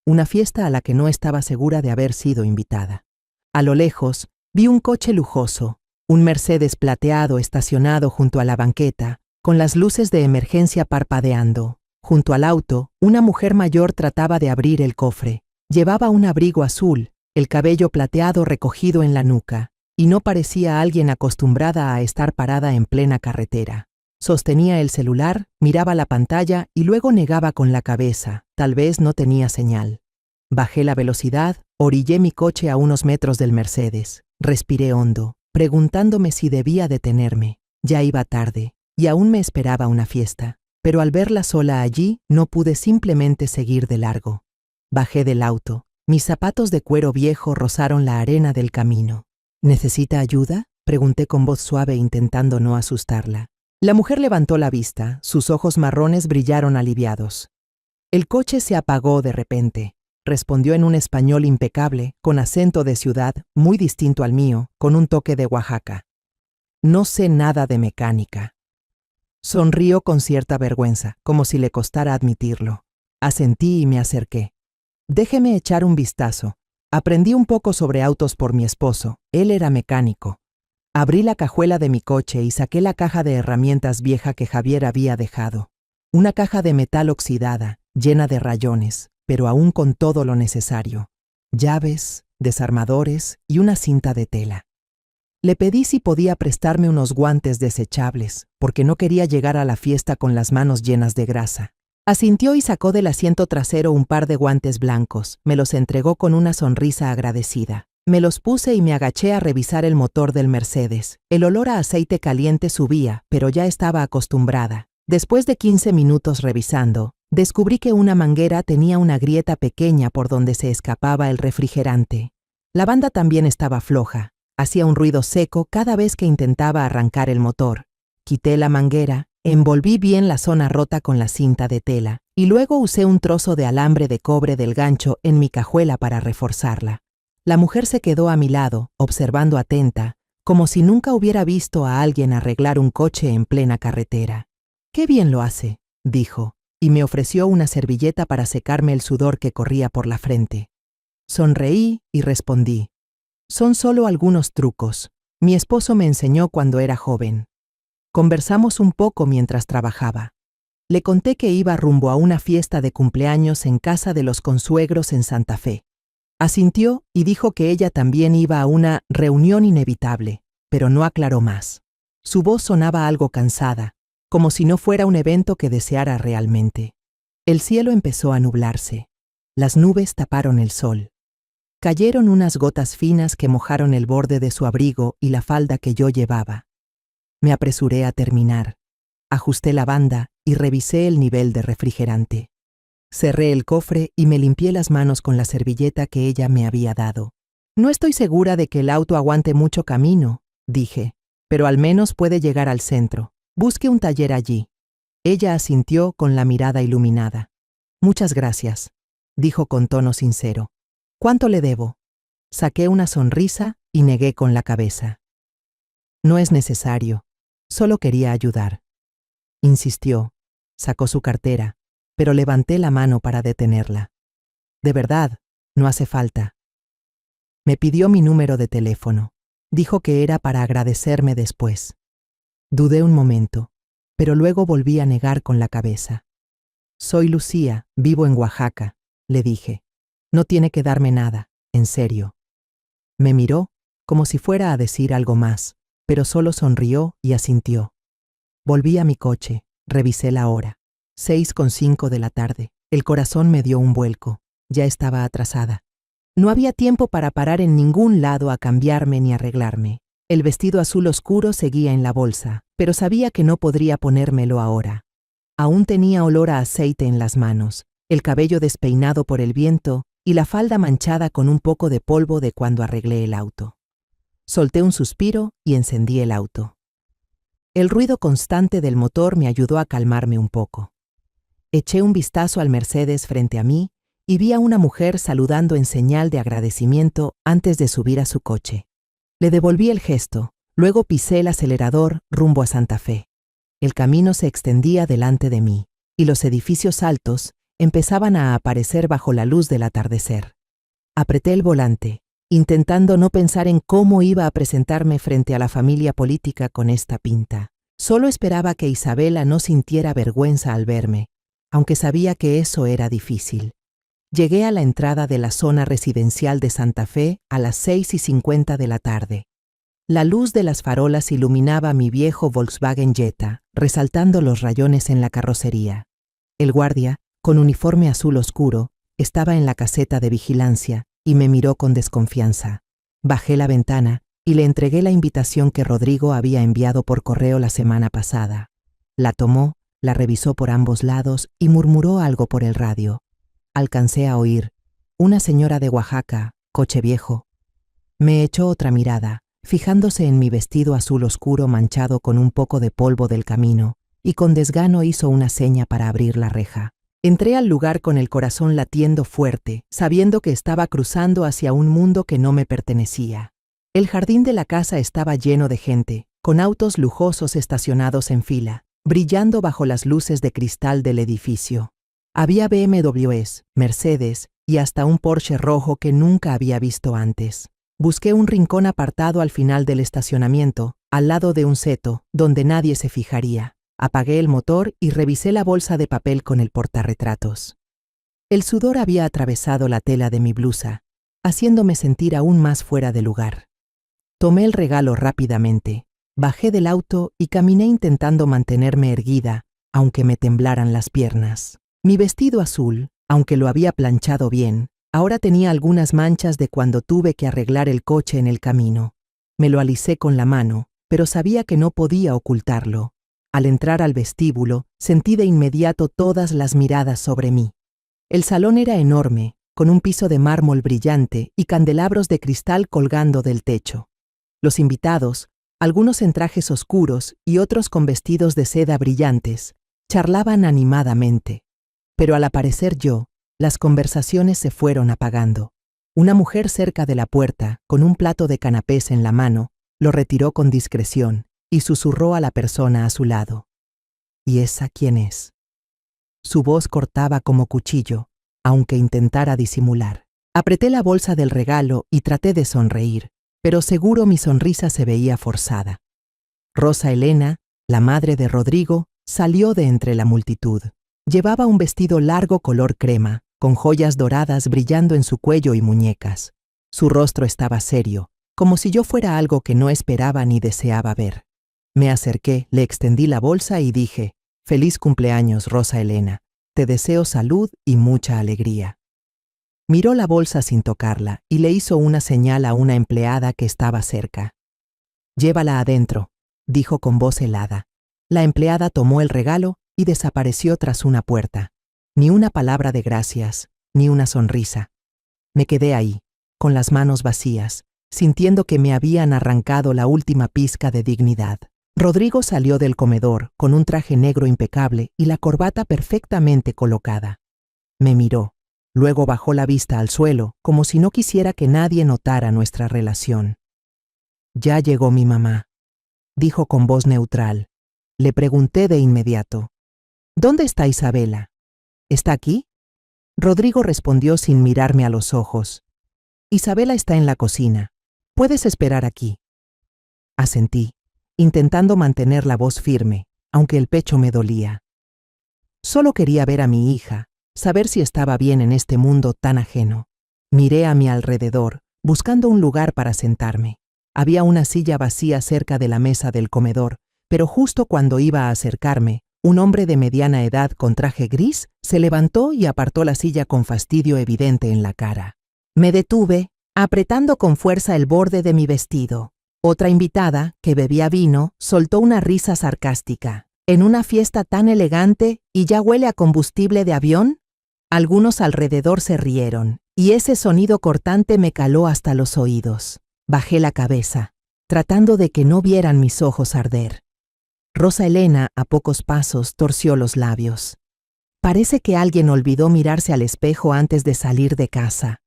S1: Una fiesta a la que no estaba segura de haber sido invitada. A lo lejos, vi un coche lujoso, un Mercedes plateado estacionado junto a la banqueta, con las luces de emergencia parpadeando. Junto al auto, una mujer mayor trataba de abrir el cofre. Llevaba un abrigo azul, el cabello plateado recogido en la nuca, y no parecía alguien acostumbrada a estar parada en plena carretera. Sostenía el celular, miraba la pantalla y luego negaba con la cabeza, tal vez no tenía señal. Bajé la velocidad, orillé mi coche a unos metros del Mercedes. Respiré hondo, preguntándome si debía detenerme. Ya iba tarde, y aún me esperaba una fiesta, pero al verla sola allí, no pude simplemente seguir de largo. Bajé del auto. Mis zapatos de cuero viejo rozaron la arena del camino. ¿Necesita ayuda?, pregunté con voz suave intentando no asustarla. La mujer levantó la vista, sus ojos marrones brillaron aliviados. El coche se apagó de repente, respondió en un español impecable, con acento de ciudad, muy distinto al mío, con un toque de Oaxaca. No sé nada de mecánica. Sonrió con cierta vergüenza, como si le costara admitirlo. Asentí y me acerqué. Déjeme echar un vistazo. Aprendí un poco sobre autos por mi esposo, él era mecánico. Abrí la cajuela de mi coche y saqué la caja de herramientas vieja que Javier había dejado. Una caja de metal oxidada, llena de rayones, pero aún con todo lo necesario. Llaves, desarmadores y una cinta de tela. Le pedí si podía prestarme unos guantes desechables, porque no quería llegar a la fiesta con las manos llenas de grasa. Asintió y sacó del asiento trasero un par de guantes blancos. Me los entregó con una sonrisa agradecida. Me los puse y me agaché a revisar el motor del Mercedes. El olor a aceite caliente subía, pero ya estaba acostumbrada. Después de 15 minutos revisando, descubrí que una manguera tenía una grieta pequeña por donde se escapaba el refrigerante. La banda también estaba floja. Hacía un ruido seco cada vez que intentaba arrancar el motor. Quité la manguera, envolví bien la zona rota con la cinta de tela y luego usé un trozo de alambre de cobre del gancho en mi cajuela para reforzarla. La mujer se quedó a mi lado, observando atenta, como si nunca hubiera visto a alguien arreglar un coche en plena carretera. «Qué bien lo hace», dijo, y me ofreció una servilleta para secarme el sudor que corría por la frente. Sonreí y respondí: «Son solo algunos trucos. Mi esposo me enseñó cuando era joven. Conversamos un poco mientras trabajaba. Le conté que iba rumbo a una fiesta de cumpleaños en casa de los consuegros en Santa Fe. Asintió y dijo que ella también iba a una reunión inevitable, pero no aclaró más. Su voz sonaba algo cansada, como si no fuera un evento que deseara realmente. El cielo empezó a nublarse. Las nubes taparon el sol. Cayeron unas gotas finas que mojaron el borde de su abrigo y la falda que yo llevaba. Me apresuré a terminar. Ajusté la banda y revisé el nivel de refrigerante. Cerré el cofre y me limpié las manos con la servilleta que ella me había dado. No estoy segura de que el auto aguante mucho camino, dije, pero al menos puede llegar al centro. Busque un taller allí. Ella asintió con la mirada iluminada. Muchas gracias, dijo con tono sincero. ¿Cuánto le debo? Saqué una sonrisa y negué con la cabeza. No es necesario, solo quería ayudar. Insistió, sacó su cartera, pero levanté la mano para detenerla. De verdad, no hace falta. Me pidió mi número de teléfono. Dijo que era para agradecerme después. Dudé un momento, pero luego volví a negar con la cabeza. Soy Lucía, vivo en Oaxaca, le dije. No tiene que darme nada, en serio. Me miró, como si fuera a decir algo más, pero solo sonrió y asintió. Volví a mi coche, revisé la hora. 6:05 de la tarde. El corazón me dio un vuelco. Ya estaba atrasada. No había tiempo para parar en ningún lado a cambiarme ni arreglarme. El vestido azul oscuro seguía en la bolsa, pero sabía que no podría ponérmelo ahora. Aún tenía olor a aceite en las manos, el cabello despeinado por el viento y la falda manchada con un poco de polvo de cuando arreglé el auto. Solté un suspiro y encendí el auto. El ruido constante del motor me ayudó a calmarme un poco. Eché un vistazo al Mercedes frente a mí y vi a una mujer saludando en señal de agradecimiento antes de subir a su coche. Le devolví el gesto, luego pisé el acelerador rumbo a Santa Fe. El camino se extendía delante de mí, y los edificios altos empezaban a aparecer bajo la luz del atardecer. Apreté el volante, intentando no pensar en cómo iba a presentarme frente a la familia política con esta pinta. Solo esperaba que Isabela no sintiera vergüenza al verme, aunque sabía que eso era difícil. Llegué a la entrada de la zona residencial de Santa Fe a las 6:50 de la tarde. La luz de las farolas iluminaba mi viejo Volkswagen Jetta, resaltando los rayones en la carrocería. El guardia, con uniforme azul oscuro, estaba en la caseta de vigilancia y me miró con desconfianza. Bajé la ventana y le entregué la invitación que Rodrigo había enviado por correo la semana pasada. La tomó, la revisó por ambos lados y murmuró algo por el radio. Alcancé a oír: una señora de Oaxaca, coche viejo. Me echó otra mirada, fijándose en mi vestido azul oscuro manchado con un poco de polvo del camino, y con desgano hizo una seña para abrir la reja. Entré al lugar con el corazón latiendo fuerte, sabiendo que estaba cruzando hacia un mundo que no me pertenecía. El jardín de la casa estaba lleno de gente, con autos lujosos estacionados en fila, brillando bajo las luces de cristal del edificio. Había BMWs, Mercedes y hasta un Porsche rojo que nunca había visto antes. Busqué un rincón apartado al final del estacionamiento, al lado de un seto, donde nadie se fijaría. Apagué el motor y revisé la bolsa de papel con el portarretratos. El sudor había atravesado la tela de mi blusa, haciéndome sentir aún más fuera de lugar. Tomé el regalo rápidamente, bajé del auto y caminé intentando mantenerme erguida, aunque me temblaran las piernas. Mi vestido azul, aunque lo había planchado bien, ahora tenía algunas manchas de cuando tuve que arreglar el coche en el camino. Me lo alisé con la mano, pero sabía que no podía ocultarlo. Al entrar al vestíbulo, sentí de inmediato todas las miradas sobre mí. El salón era enorme, con un piso de mármol brillante y candelabros de cristal colgando del techo. Los invitados, algunos en trajes oscuros y otros con vestidos de seda brillantes, charlaban animadamente. Pero al aparecer yo, las conversaciones se fueron apagando. Una mujer cerca de la puerta, con un plato de canapés en la mano, lo retiró con discreción y susurró a la persona a su lado: ¿Y esa quién es? Su voz cortaba como cuchillo, aunque intentara disimular. Apreté la bolsa del regalo y traté de sonreír, pero seguro mi sonrisa se veía forzada. Rosa Elena, la madre de Rodrigo, salió de entre la multitud. Llevaba un vestido largo color crema, con joyas doradas brillando en su cuello y muñecas. Su rostro estaba serio, como si yo fuera algo que no esperaba ni deseaba ver. Me acerqué, le extendí la bolsa y dije: «Feliz cumpleaños, Rosa Elena. Te deseo salud y mucha alegría». Miró la bolsa sin tocarla y le hizo una señal a una empleada que estaba cerca. «Llévala adentro», dijo con voz helada. La empleada tomó el regalo y desapareció tras una puerta. Ni una palabra de gracias, ni una sonrisa. Me quedé ahí, con las manos vacías, sintiendo que me habían arrancado la última pizca de dignidad. Rodrigo salió del comedor con un traje negro impecable y la corbata perfectamente colocada. Me miró, luego bajó la vista al suelo, como si no quisiera que nadie notara nuestra relación. «Ya llegó mi mamá», dijo con voz neutral. Le pregunté de inmediato: «¿Dónde está Isabela? ¿Está aquí?». Rodrigo respondió sin mirarme a los ojos: «Isabela está en la cocina. Puedes esperar aquí». Asentí, intentando mantener la voz firme, aunque el pecho me dolía. Solo quería ver a mi hija, saber si estaba bien en este mundo tan ajeno. Miré a mi alrededor, buscando un lugar para sentarme. Había una silla vacía cerca de la mesa del comedor, pero justo cuando iba a acercarme, un hombre de mediana edad con traje gris se levantó y apartó la silla con fastidio evidente en la cara. Me detuve, apretando con fuerza el borde de mi vestido. Otra invitada, que bebía vino, soltó una risa sarcástica. «¿En una fiesta tan elegante y ya huele a combustible de avión?». Algunos alrededor se rieron, y ese sonido cortante me caló hasta los oídos. Bajé la cabeza, tratando de que no vieran mis ojos arder. Rosa Elena, a pocos pasos, torció los labios. «Parece que alguien olvidó mirarse al espejo antes de salir de casa».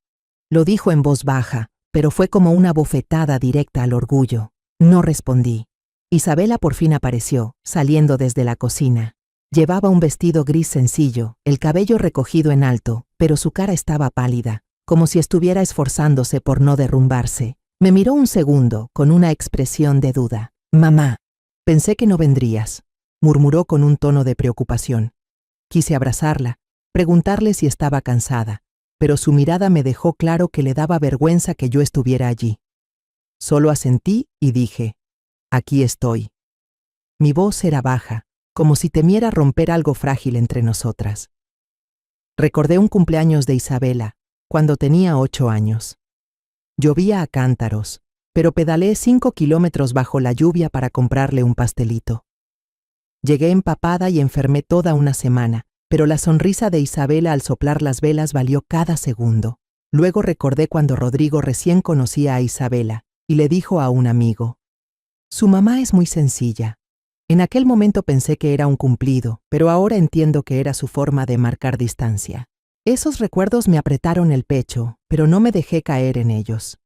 S1: Lo dijo en voz baja, pero fue como una bofetada directa al orgullo. No respondí. Isabela por fin apareció, saliendo desde la cocina. Llevaba un vestido gris sencillo, el cabello recogido en alto, pero su cara estaba pálida, como si estuviera esforzándose por no derrumbarse. Me miró un segundo, con una expresión de duda. «Mamá, pensé que no vendrías», murmuró con un tono de preocupación. Quise abrazarla, preguntarle si estaba cansada, pero su mirada me dejó claro que le daba vergüenza que yo estuviera allí. Solo asentí y dije: «Aquí estoy». Mi voz era baja, como si temiera romper algo frágil entre nosotras. Recordé un cumpleaños de Isabela, cuando tenía 8 años. Llovía a cántaros, pero pedaleé 5 kilómetros bajo la lluvia para comprarle un pastelito. Llegué empapada y enfermé toda una semana, pero la sonrisa de Isabela al soplar las velas valió cada segundo. Luego recordé cuando Rodrigo recién conocía a Isabela y le dijo a un amigo: «Su mamá es muy sencilla». En aquel momento pensé que era un cumplido, pero ahora entiendo que era su forma de marcar distancia. Esos recuerdos me apretaron el pecho, pero no me dejé caer en ellos.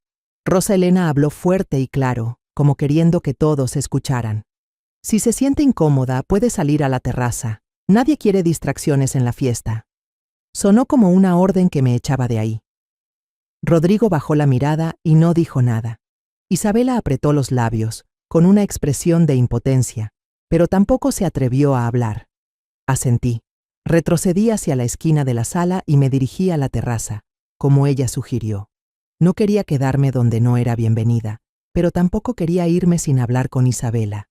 S1: Rosa Elena habló fuerte y claro, como queriendo que todos escucharan. «Si se siente incómoda, puede salir a la terraza. Nadie quiere distracciones en la fiesta». Sonó como una orden que me echaba de ahí. Rodrigo bajó la mirada y no dijo nada. Isabela apretó los labios, con una expresión de impotencia, pero tampoco se atrevió a hablar. Asentí. Retrocedí hacia la esquina de la sala y me dirigí a la terraza, como ella sugirió. No quería quedarme donde no era bienvenida, pero tampoco quería irme sin hablar con Isabela.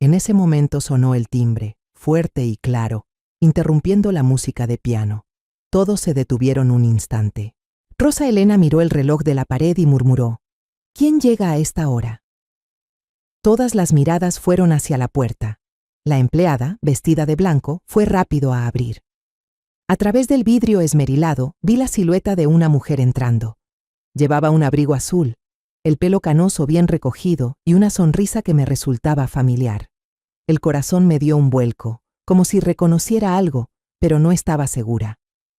S1: En ese momento sonó el timbre, fuerte y claro, interrumpiendo la música de piano. Todos se detuvieron un instante. Rosa Elena miró el reloj de la pared y murmuró: «¿Quién llega a esta hora?». Todas las miradas fueron hacia la puerta. La empleada, vestida de blanco, fue rápido a abrir. A través del vidrio esmerilado vi la silueta de una mujer entrando. Llevaba un abrigo azul, el pelo canoso bien recogido y una sonrisa que me resultaba familiar. El corazón me dio un vuelco, como si reconociera algo, pero no estaba segura.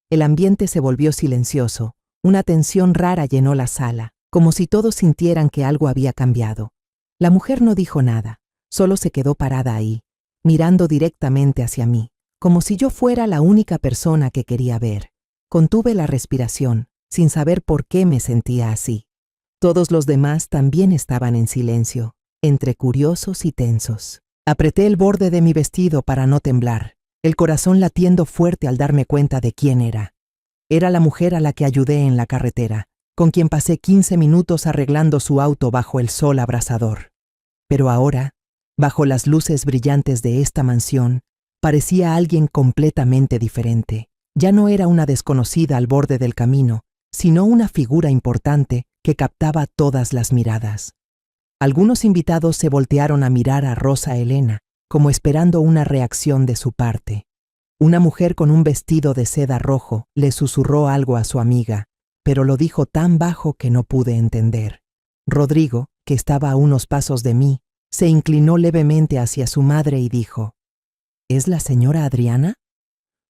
S1: El ambiente se volvió silencioso, una tensión rara llenó la sala, como si todos sintieran que algo había cambiado. La mujer no dijo nada, solo se quedó parada ahí, mirando directamente hacia mí, como si yo fuera la única persona que quería ver. Contuve la respiración, sin saber por qué me sentía así. Todos los demás también estaban en silencio, entre curiosos y tensos. Apreté el borde de mi vestido para no temblar, el corazón latiendo fuerte al darme cuenta de quién era. Era la mujer a la que ayudé en la carretera, con quien pasé 15 minutos arreglando su auto bajo el sol abrasador. Pero ahora, bajo las luces brillantes de esta mansión, parecía alguien completamente diferente. Ya no era una desconocida al borde del camino, sino una figura importante que captaba todas las miradas. Algunos invitados se voltearon a mirar a Rosa Elena, como esperando una reacción de su parte. Una mujer con un vestido de seda rojo le susurró algo a su amiga, pero lo dijo tan bajo que no pude entender. Rodrigo, que estaba a unos pasos de mí, se inclinó levemente hacia su madre y dijo: ¿Es la señora Adriana?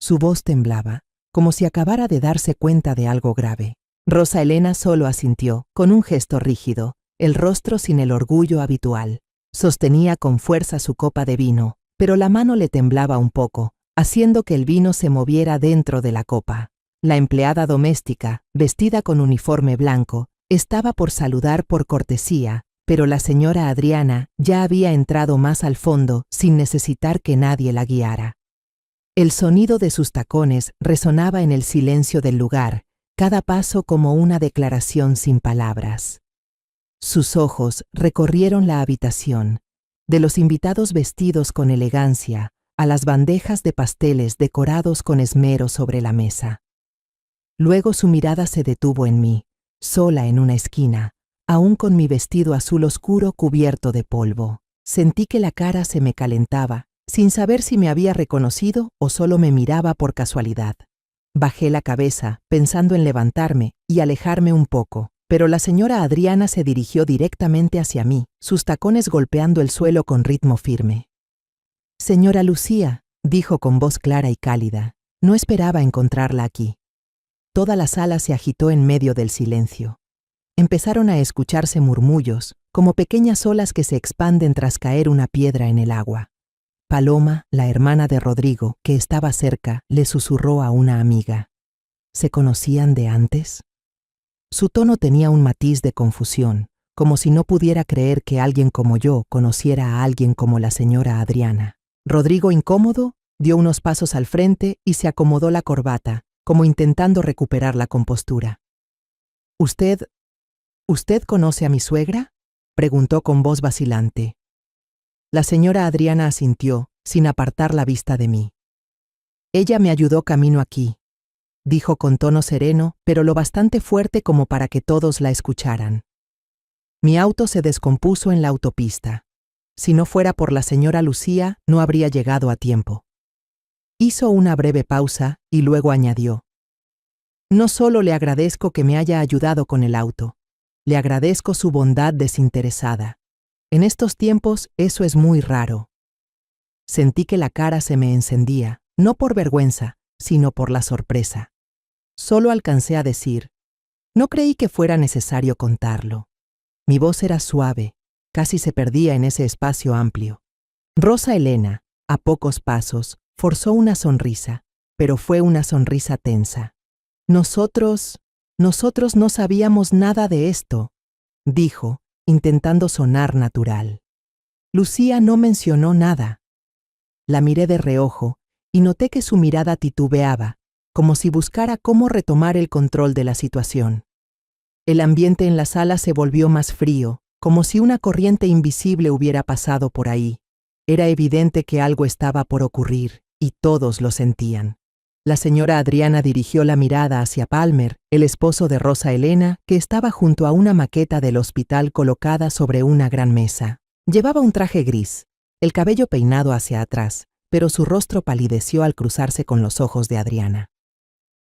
S1: Su voz temblaba, como si acabara de darse cuenta de algo grave. Rosa Elena solo asintió, con un gesto rígido, el rostro sin el orgullo habitual. Sostenía con fuerza su copa de vino, pero la mano le temblaba un poco, haciendo que el vino se moviera dentro de la copa. La empleada doméstica, vestida con uniforme blanco, estaba por saludar por cortesía, pero la señora Adriana ya había entrado más al fondo sin necesitar que nadie la guiara. El sonido de sus tacones resonaba en el silencio del lugar, cada paso como una declaración sin palabras. Sus ojos recorrieron la habitación, de los invitados vestidos con elegancia a las bandejas de pasteles decorados con esmero sobre la mesa. Luego su mirada se detuvo en mí, sola en una esquina, aún con mi vestido azul oscuro cubierto de polvo. Sentí que la cara se me calentaba, sin saber si me había reconocido o solo me miraba por casualidad. Bajé la cabeza, pensando en levantarme y alejarme un poco, pero la señora Adriana se dirigió directamente hacia mí, sus tacones golpeando el suelo con ritmo firme. «Señora Lucía», dijo con voz clara y cálida, «no esperaba encontrarla aquí». Toda la sala se agitó en medio del silencio. Empezaron a escucharse murmullos, como pequeñas olas que se expanden tras caer una piedra en el agua. Paloma, la hermana de Rodrigo, que estaba cerca, le susurró a una amiga. ¿Se conocían de antes? Su tono tenía un matiz de confusión, como si no pudiera creer que alguien como yo conociera a alguien como la señora Adriana. Rodrigo, incómodo, dio unos pasos al frente y se acomodó la corbata, como intentando recuperar la compostura. ¿Usted conoce a mi suegra?», preguntó con voz vacilante. La señora Adriana asintió, sin apartar la vista de mí. «Ella me ayudó camino aquí», dijo con tono sereno, pero lo bastante fuerte como para que todos la escucharan. «Mi auto se descompuso en la autopista. Si no fuera por la señora Lucía, no habría llegado a tiempo». Hizo una breve pausa y luego añadió: «No solo le agradezco que me haya ayudado con el auto, le agradezco su bondad desinteresada. En estos tiempos eso es muy raro». Sentí que la cara se me encendía, no por vergüenza, sino por la sorpresa. Solo alcancé a decir: «No creí que fuera necesario contarlo». Mi voz era suave, casi se perdía en ese espacio amplio. Rosa Elena, a pocos pasos, forzó una sonrisa, pero fue una sonrisa tensa. Nosotros no sabíamos nada de esto», dijo, intentando sonar natural. «Lucía no mencionó nada». La miré de reojo y noté que su mirada titubeaba, como si buscara cómo retomar el control de la situación. El ambiente en la sala se volvió más frío, como si una corriente invisible hubiera pasado por ahí. Era evidente que algo estaba por ocurrir, y todos lo sentían. La señora Adriana dirigió la mirada hacia Palmer, el esposo de Rosa Elena, que estaba junto a una maqueta del hospital colocada sobre una gran mesa. Llevaba un traje gris, el cabello peinado hacia atrás, pero su rostro palideció al cruzarse con los ojos de Adriana.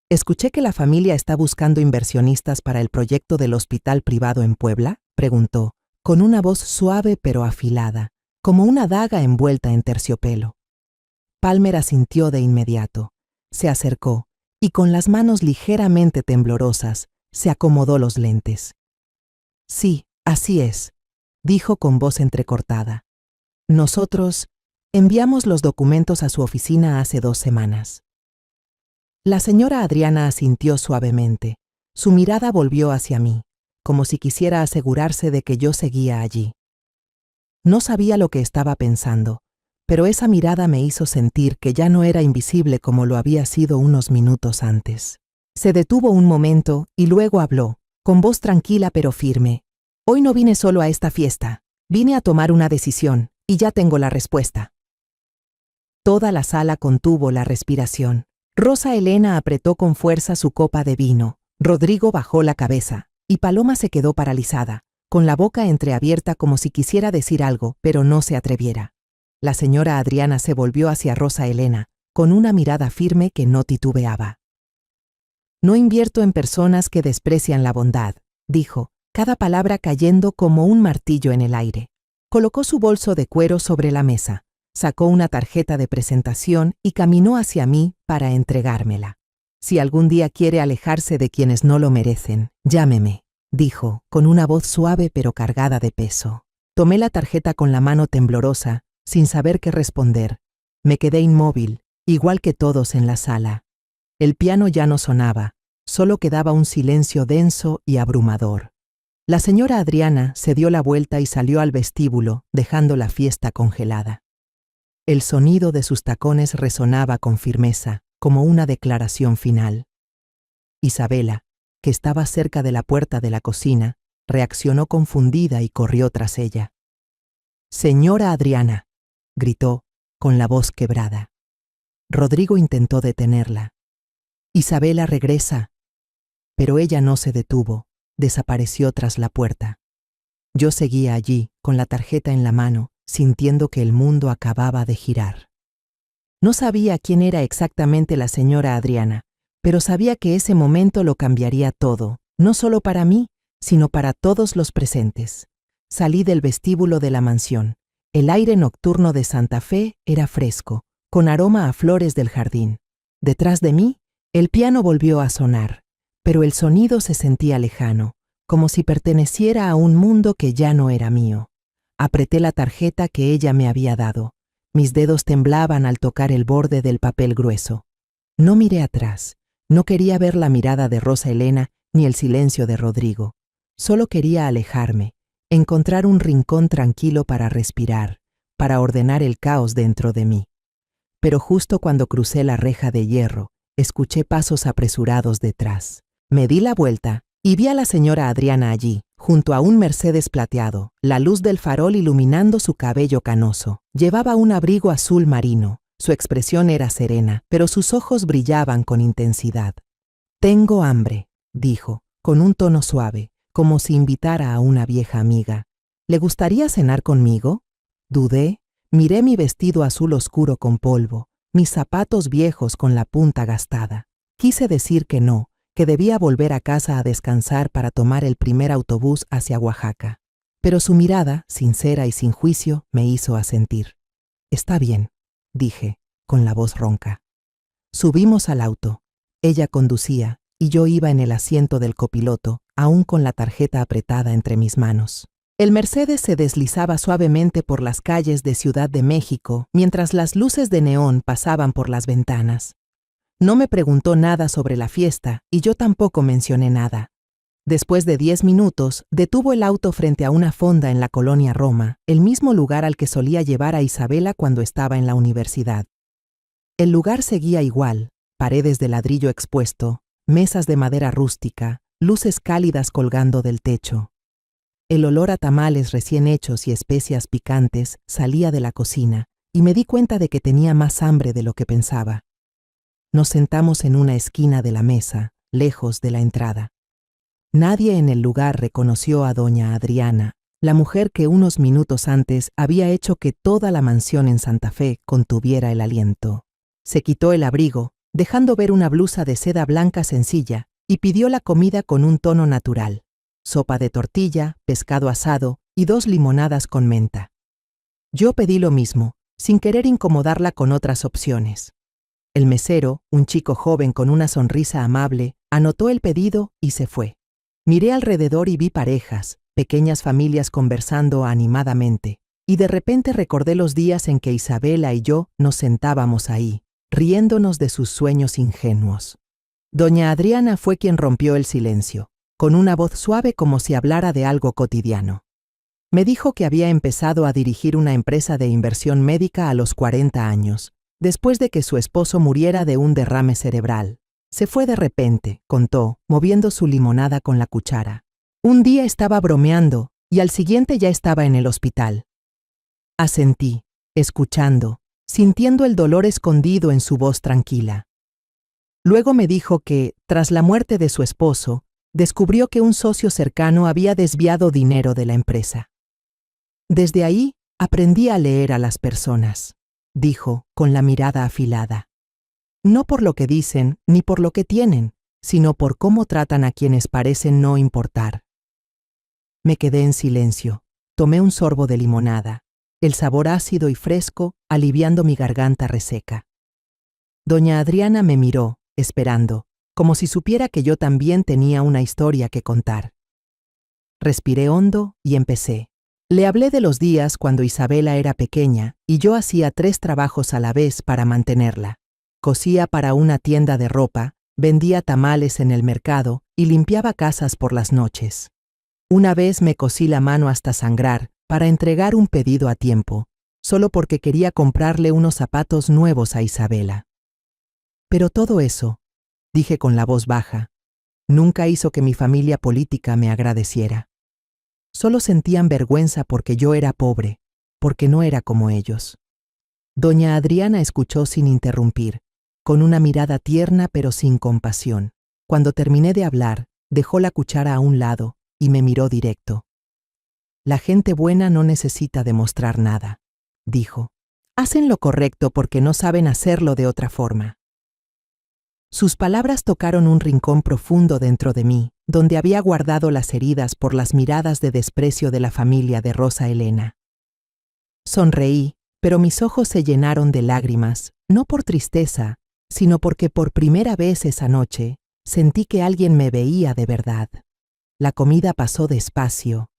S1: «¿Escuché que la familia está buscando inversionistas para el proyecto del hospital privado en Puebla?», preguntó, con una voz suave pero afilada, como una daga envuelta en terciopelo. Palmer asintió de inmediato. Se acercó y con las manos ligeramente temblorosas se acomodó los lentes. «Sí, así es», dijo con voz entrecortada. «Nosotros enviamos los documentos a su oficina hace 2 semanas». La señora Adriana asintió suavemente. Su mirada volvió hacia mí, como si quisiera asegurarse de que yo seguía allí. No sabía lo que estaba pensando, pero esa mirada me hizo sentir que ya no era invisible como lo había sido unos minutos antes. Se detuvo un momento y luego habló, con voz tranquila pero firme. Hoy no vine solo a esta fiesta, vine a tomar una decisión, y ya tengo la respuesta. Toda la sala contuvo la respiración. Rosa Elena apretó con fuerza su copa de vino, Rodrigo bajó la cabeza, y Paloma se quedó paralizada, con la boca entreabierta como si quisiera decir algo, pero no se atreviera. La señora Adriana se volvió hacia Rosa Elena, con una mirada firme que no titubeaba. No invierto en personas que desprecian la bondad, dijo, cada palabra cayendo como un martillo en el aire. Colocó su bolso de cuero sobre la mesa, sacó una tarjeta de presentación y caminó hacia mí para entregármela. Si algún día quiere alejarse de quienes no lo merecen, llámeme, dijo, con una voz suave pero cargada de peso. Tomé la tarjeta con la mano temblorosa, sin saber qué responder. Me quedé inmóvil, igual que todos en la sala. El piano ya no sonaba, solo quedaba un silencio denso y abrumador. La señora Adriana se dio la vuelta y salió al vestíbulo, dejando la fiesta congelada. El sonido de sus tacones resonaba con firmeza, como una declaración final. Isabela, que estaba cerca de la puerta de la cocina, reaccionó confundida y corrió tras ella. «Señora Adriana», gritó, con la voz quebrada. Rodrigo intentó detenerla. «Isabela regresa». Pero ella no se detuvo, desapareció tras la puerta. Yo seguía allí, con la tarjeta en la mano, sintiendo que el mundo acababa de girar. No sabía quién era exactamente la señora Adriana, pero sabía que ese momento lo cambiaría todo, no solo para mí, sino para todos los presentes. Salí del vestíbulo de la mansión. El aire nocturno de Santa Fe era fresco, con aroma a flores del jardín. Detrás de mí, el piano volvió a sonar, pero el sonido se sentía lejano, como si perteneciera a un mundo que ya no era mío. Apreté la tarjeta que ella me había dado. Mis dedos temblaban al tocar el borde del papel grueso. No miré atrás. No quería ver la mirada de Rosa Elena ni el silencio de Rodrigo. Solo quería alejarme, encontrar un rincón tranquilo para respirar, para ordenar el caos dentro de mí. Pero justo cuando crucé la reja de hierro, escuché pasos apresurados detrás. Me di la vuelta y vi a la señora Adriana allí, junto a un Mercedes plateado, la luz del farol iluminando su cabello canoso. Llevaba un abrigo azul marino. Su expresión era serena, pero sus ojos brillaban con intensidad. «Tengo hambre», dijo, con un tono suave, como si invitara a una vieja amiga. «¿Le gustaría cenar conmigo?» Dudé, miré mi vestido azul oscuro con polvo, mis zapatos viejos con la punta gastada. Quise decir que no, que debía volver a casa a descansar para tomar el primer autobús hacia Oaxaca. Pero su mirada, sincera y sin juicio, me hizo asentir. «Está bien», dije, con la voz ronca. Subimos al auto. Ella conducía, y yo iba en el asiento del copiloto, aún con la tarjeta apretada entre mis manos. El Mercedes se deslizaba suavemente por las calles de Ciudad de México, mientras las luces de neón pasaban por las ventanas. No me preguntó nada sobre la fiesta, y yo tampoco mencioné nada. Después de 10 minutos, detuvo el auto frente a una fonda en la colonia Roma, el mismo lugar al que solía llevar a Isabela cuando estaba en la universidad. El lugar seguía igual, paredes de ladrillo expuesto, mesas de madera rústica, luces cálidas colgando del techo. El olor a tamales recién hechos y especias picantes salía de la cocina, y me di cuenta de que tenía más hambre de lo que pensaba. Nos sentamos en una esquina de la mesa, lejos de la entrada. Nadie en el lugar reconoció a doña Adriana, la mujer que unos minutos antes había hecho que toda la mansión en Santa Fe contuviera el aliento. Se quitó el abrigo, dejando ver una blusa de seda blanca sencilla, y pidió la comida con un tono natural: sopa de tortilla, pescado asado y 2 limonadas con menta. Yo pedí lo mismo, sin querer incomodarla con otras opciones. El mesero, un chico joven con una sonrisa amable, anotó el pedido y se fue. Miré alrededor y vi parejas, pequeñas familias conversando animadamente, y de repente recordé los días en que Isabela y yo nos sentábamos ahí, riéndonos de sus sueños ingenuos. Doña Adriana fue quien rompió el silencio. con una voz suave como si hablara de algo cotidiano. Me dijo que había empezado a dirigir una empresa de inversión médica a los 40 años, después de que su esposo muriera de un derrame cerebral. Se fue de repente, contó, moviendo su limonada con la cuchara. Un día estaba bromeando y al siguiente ya estaba en el hospital. Asentí, escuchando, sintiendo el dolor escondido en su voz tranquila. Luego me dijo que, tras la muerte de su esposo, descubrió que un socio cercano había desviado dinero de la empresa. Desde ahí, aprendí a leer a las personas, dijo, con la mirada afilada. No por lo que dicen ni por lo que tienen, sino por cómo tratan a quienes parecen no importar. Me quedé en silencio, tomé un sorbo de limonada, el sabor ácido y fresco aliviando mi garganta reseca. Doña Adriana me miró, esperando, como si supiera que yo también tenía una historia que contar. Respiré hondo y empecé. Le hablé de los días cuando Isabela era pequeña y yo hacía 3 trabajos a la vez para mantenerla. Cosía para una tienda de ropa, vendía tamales en el mercado y limpiaba casas por las noches. Una vez me cosí la mano hasta sangrar para entregar un pedido a tiempo, solo porque quería comprarle unos zapatos nuevos a Isabela. Pero todo eso, dije con la voz baja, nunca hizo que mi familia política me agradeciera. Solo sentían vergüenza porque yo era pobre, porque no era como ellos. Doña Adriana escuchó sin interrumpir, con una mirada tierna pero sin compasión. Cuando terminé de hablar, dejó la cuchara a un lado y me miró directo. La gente buena no necesita demostrar nada, dijo. Hacen lo correcto porque no saben hacerlo de otra forma. Sus palabras tocaron un rincón profundo dentro de mí, donde había guardado las heridas por las miradas de desprecio de la familia de Rosa Elena. Sonreí, pero mis ojos se llenaron de lágrimas, no por tristeza, sino porque por primera vez esa noche sentí que alguien me veía de verdad. La comida pasó despacio.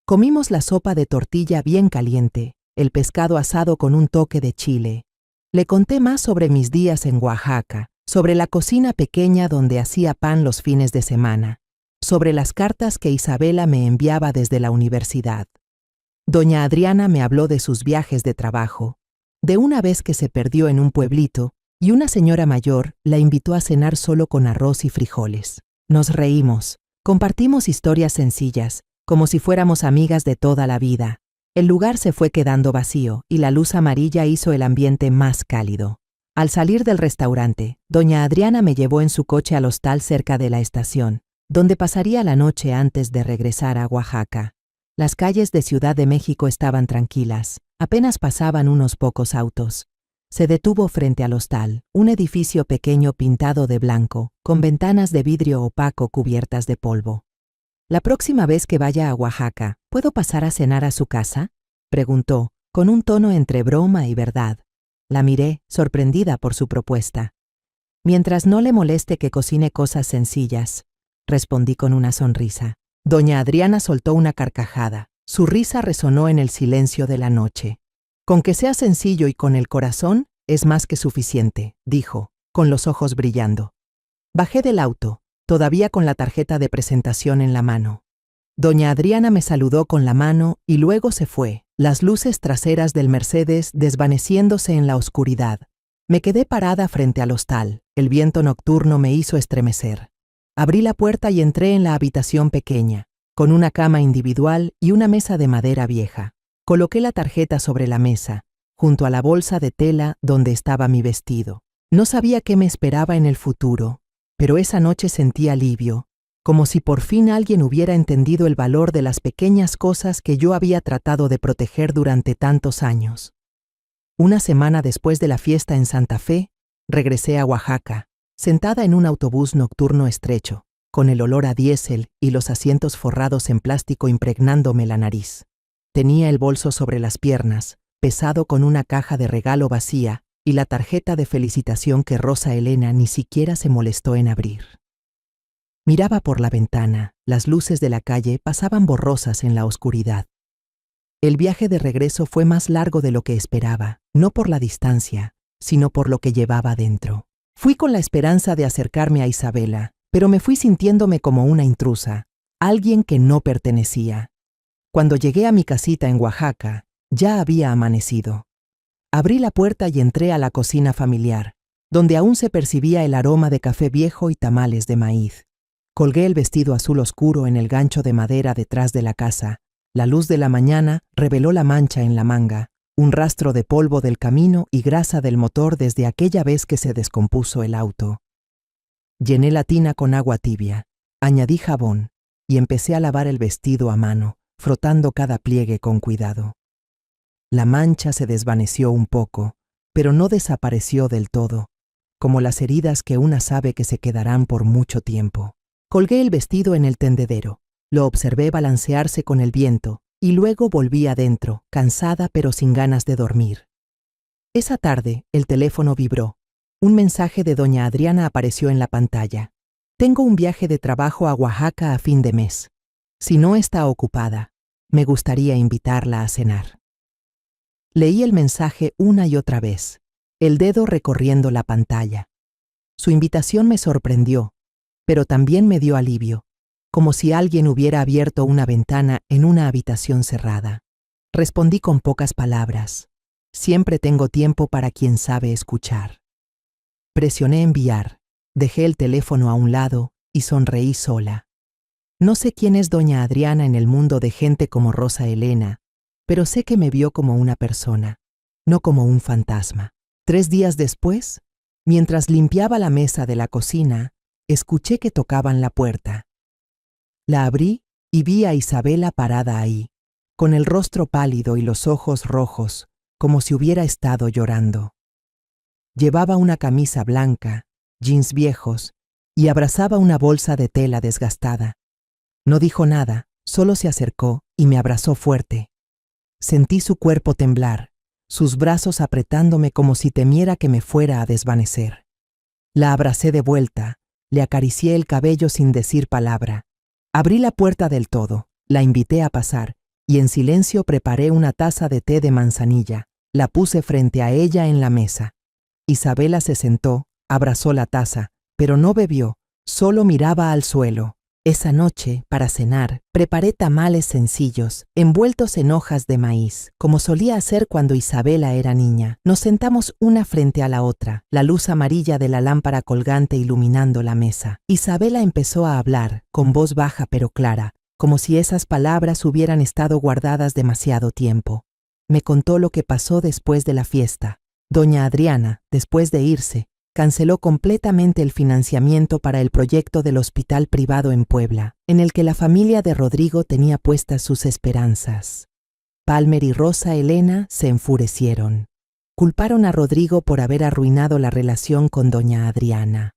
S1: Comimos la sopa de tortilla bien caliente, el pescado asado con un toque de chile. Le conté más sobre mis días en Oaxaca, sobre la cocina pequeña donde hacía pan los fines de semana, sobre las cartas que Isabela me enviaba desde la universidad. Doña Adriana me habló de sus viajes de trabajo, de una vez que se perdió en un pueblito y una señora mayor la invitó a cenar solo con arroz y frijoles. Nos reímos, compartimos historias sencillas, como si fuéramos amigas de toda la vida. El lugar se fue quedando vacío y la luz amarilla hizo el ambiente más cálido. Al salir del restaurante, doña Adriana me llevó en su coche al hostal cerca de la estación, donde pasaría la noche antes de regresar a Oaxaca. Las calles de Ciudad de México estaban tranquilas, apenas pasaban unos pocos autos. Se detuvo frente al hostal, un edificio pequeño pintado de blanco, con ventanas de vidrio opaco cubiertas de polvo. «La próxima vez que vaya a Oaxaca, ¿puedo pasar a cenar a su casa?», preguntó, con un tono entre broma y verdad. La miré, sorprendida por su propuesta. «Mientras no le moleste que cocine cosas sencillas», respondí con una sonrisa. Doña Adriana soltó una carcajada. Su risa resonó en el silencio de la noche. «Con que sea sencillo y con el corazón, es más que suficiente», dijo, con los ojos brillando. Bajé del auto, todavía con la tarjeta de presentación en la mano. Doña Adriana me saludó con la mano y luego se fue, las luces traseras del Mercedes desvaneciéndose en la oscuridad. Me quedé parada frente al hostal. El viento nocturno me hizo estremecer. Abrí la puerta y entré en la habitación pequeña, con una cama individual y una mesa de madera vieja. Coloqué la tarjeta sobre la mesa, junto a la bolsa de tela donde estaba mi vestido. No sabía qué me esperaba en el futuro, pero esa noche sentí alivio, como si por fin alguien hubiera entendido el valor de las pequeñas cosas que yo había tratado de proteger durante tantos años. Una semana después de la fiesta en Santa Fe, regresé a Oaxaca, sentada en un autobús nocturno estrecho, con el olor a diésel y los asientos forrados en plástico impregnándome la nariz. Tenía el bolso sobre las piernas, pesado con una caja de regalo vacía y la tarjeta de felicitación que Rosa Elena ni siquiera se molestó en abrir. Miraba por la ventana, las luces de la calle pasaban borrosas en la oscuridad. El viaje de regreso fue más largo de lo que esperaba, no por la distancia, sino por lo que llevaba dentro. Fui con la esperanza de acercarme a Isabela, pero me fui sintiéndome como una intrusa, alguien que no pertenecía. Cuando llegué a mi casita en Oaxaca, ya había amanecido. Abrí la puerta y entré a la cocina familiar, donde aún se percibía el aroma de café viejo y tamales de maíz. Colgué el vestido azul oscuro en el gancho de madera detrás de la casa. La luz de la mañana reveló la mancha en la manga, un rastro de polvo del camino y grasa del motor desde aquella vez que se descompuso el auto. Llené la tina con agua tibia, añadí jabón y empecé a lavar el vestido a mano, frotando cada pliegue con cuidado. La mancha se desvaneció un poco, pero no desapareció del todo, como las heridas que una sabe que se quedarán por mucho tiempo. Colgué el vestido en el tendedero, lo observé balancearse con el viento y luego volví adentro, cansada pero sin ganas de dormir. Esa tarde el teléfono vibró. Un mensaje de doña Adriana apareció en la pantalla. Tengo un viaje de trabajo a Oaxaca a fin de mes. Si no está ocupada, me gustaría invitarla a cenar. Leí el mensaje una y otra vez, el dedo recorriendo la pantalla. Su invitación me sorprendió, pero también me dio alivio, como si alguien hubiera abierto una ventana en una habitación cerrada. Respondí con pocas palabras. Siempre tengo tiempo para quien sabe escuchar. Presioné enviar, dejé el teléfono a un lado y sonreí sola. No sé quién es doña Adriana en el mundo de gente como Rosa Elena, pero sé que me vio como una persona, no como un fantasma. 3 días después, mientras limpiaba la mesa de la cocina, escuché que tocaban la puerta. La abrí y vi a Isabela parada ahí, con el rostro pálido y los ojos rojos, como si hubiera estado llorando. Llevaba una camisa blanca, jeans viejos, y abrazaba una bolsa de tela desgastada. No dijo nada, solo se acercó y me abrazó fuerte. Sentí su cuerpo temblar, sus brazos apretándome como si temiera que me fuera a desvanecer. La abracé de vuelta, le acaricié el cabello sin decir palabra. Abrí la puerta del todo, la invité a pasar, y en silencio preparé una taza de té de manzanilla. La puse frente a ella en la mesa. Isabela se sentó, abrazó la taza, pero no bebió, solo miraba al suelo. Esa noche, para cenar, preparé tamales sencillos, envueltos en hojas de maíz, como solía hacer cuando Isabela era niña. Nos sentamos una frente a la otra, la luz amarilla de la lámpara colgante iluminando la mesa. Isabela empezó a hablar, con voz baja pero clara, como si esas palabras hubieran estado guardadas demasiado tiempo. Me contó lo que pasó después de la fiesta. Doña Adriana, después de irse, canceló completamente el financiamiento para el proyecto del hospital privado en Puebla, en el que la familia de Rodrigo tenía puestas sus esperanzas. Palmer y Rosa Elena se enfurecieron. Culparon a Rodrigo por haber arruinado la relación con doña Adriana.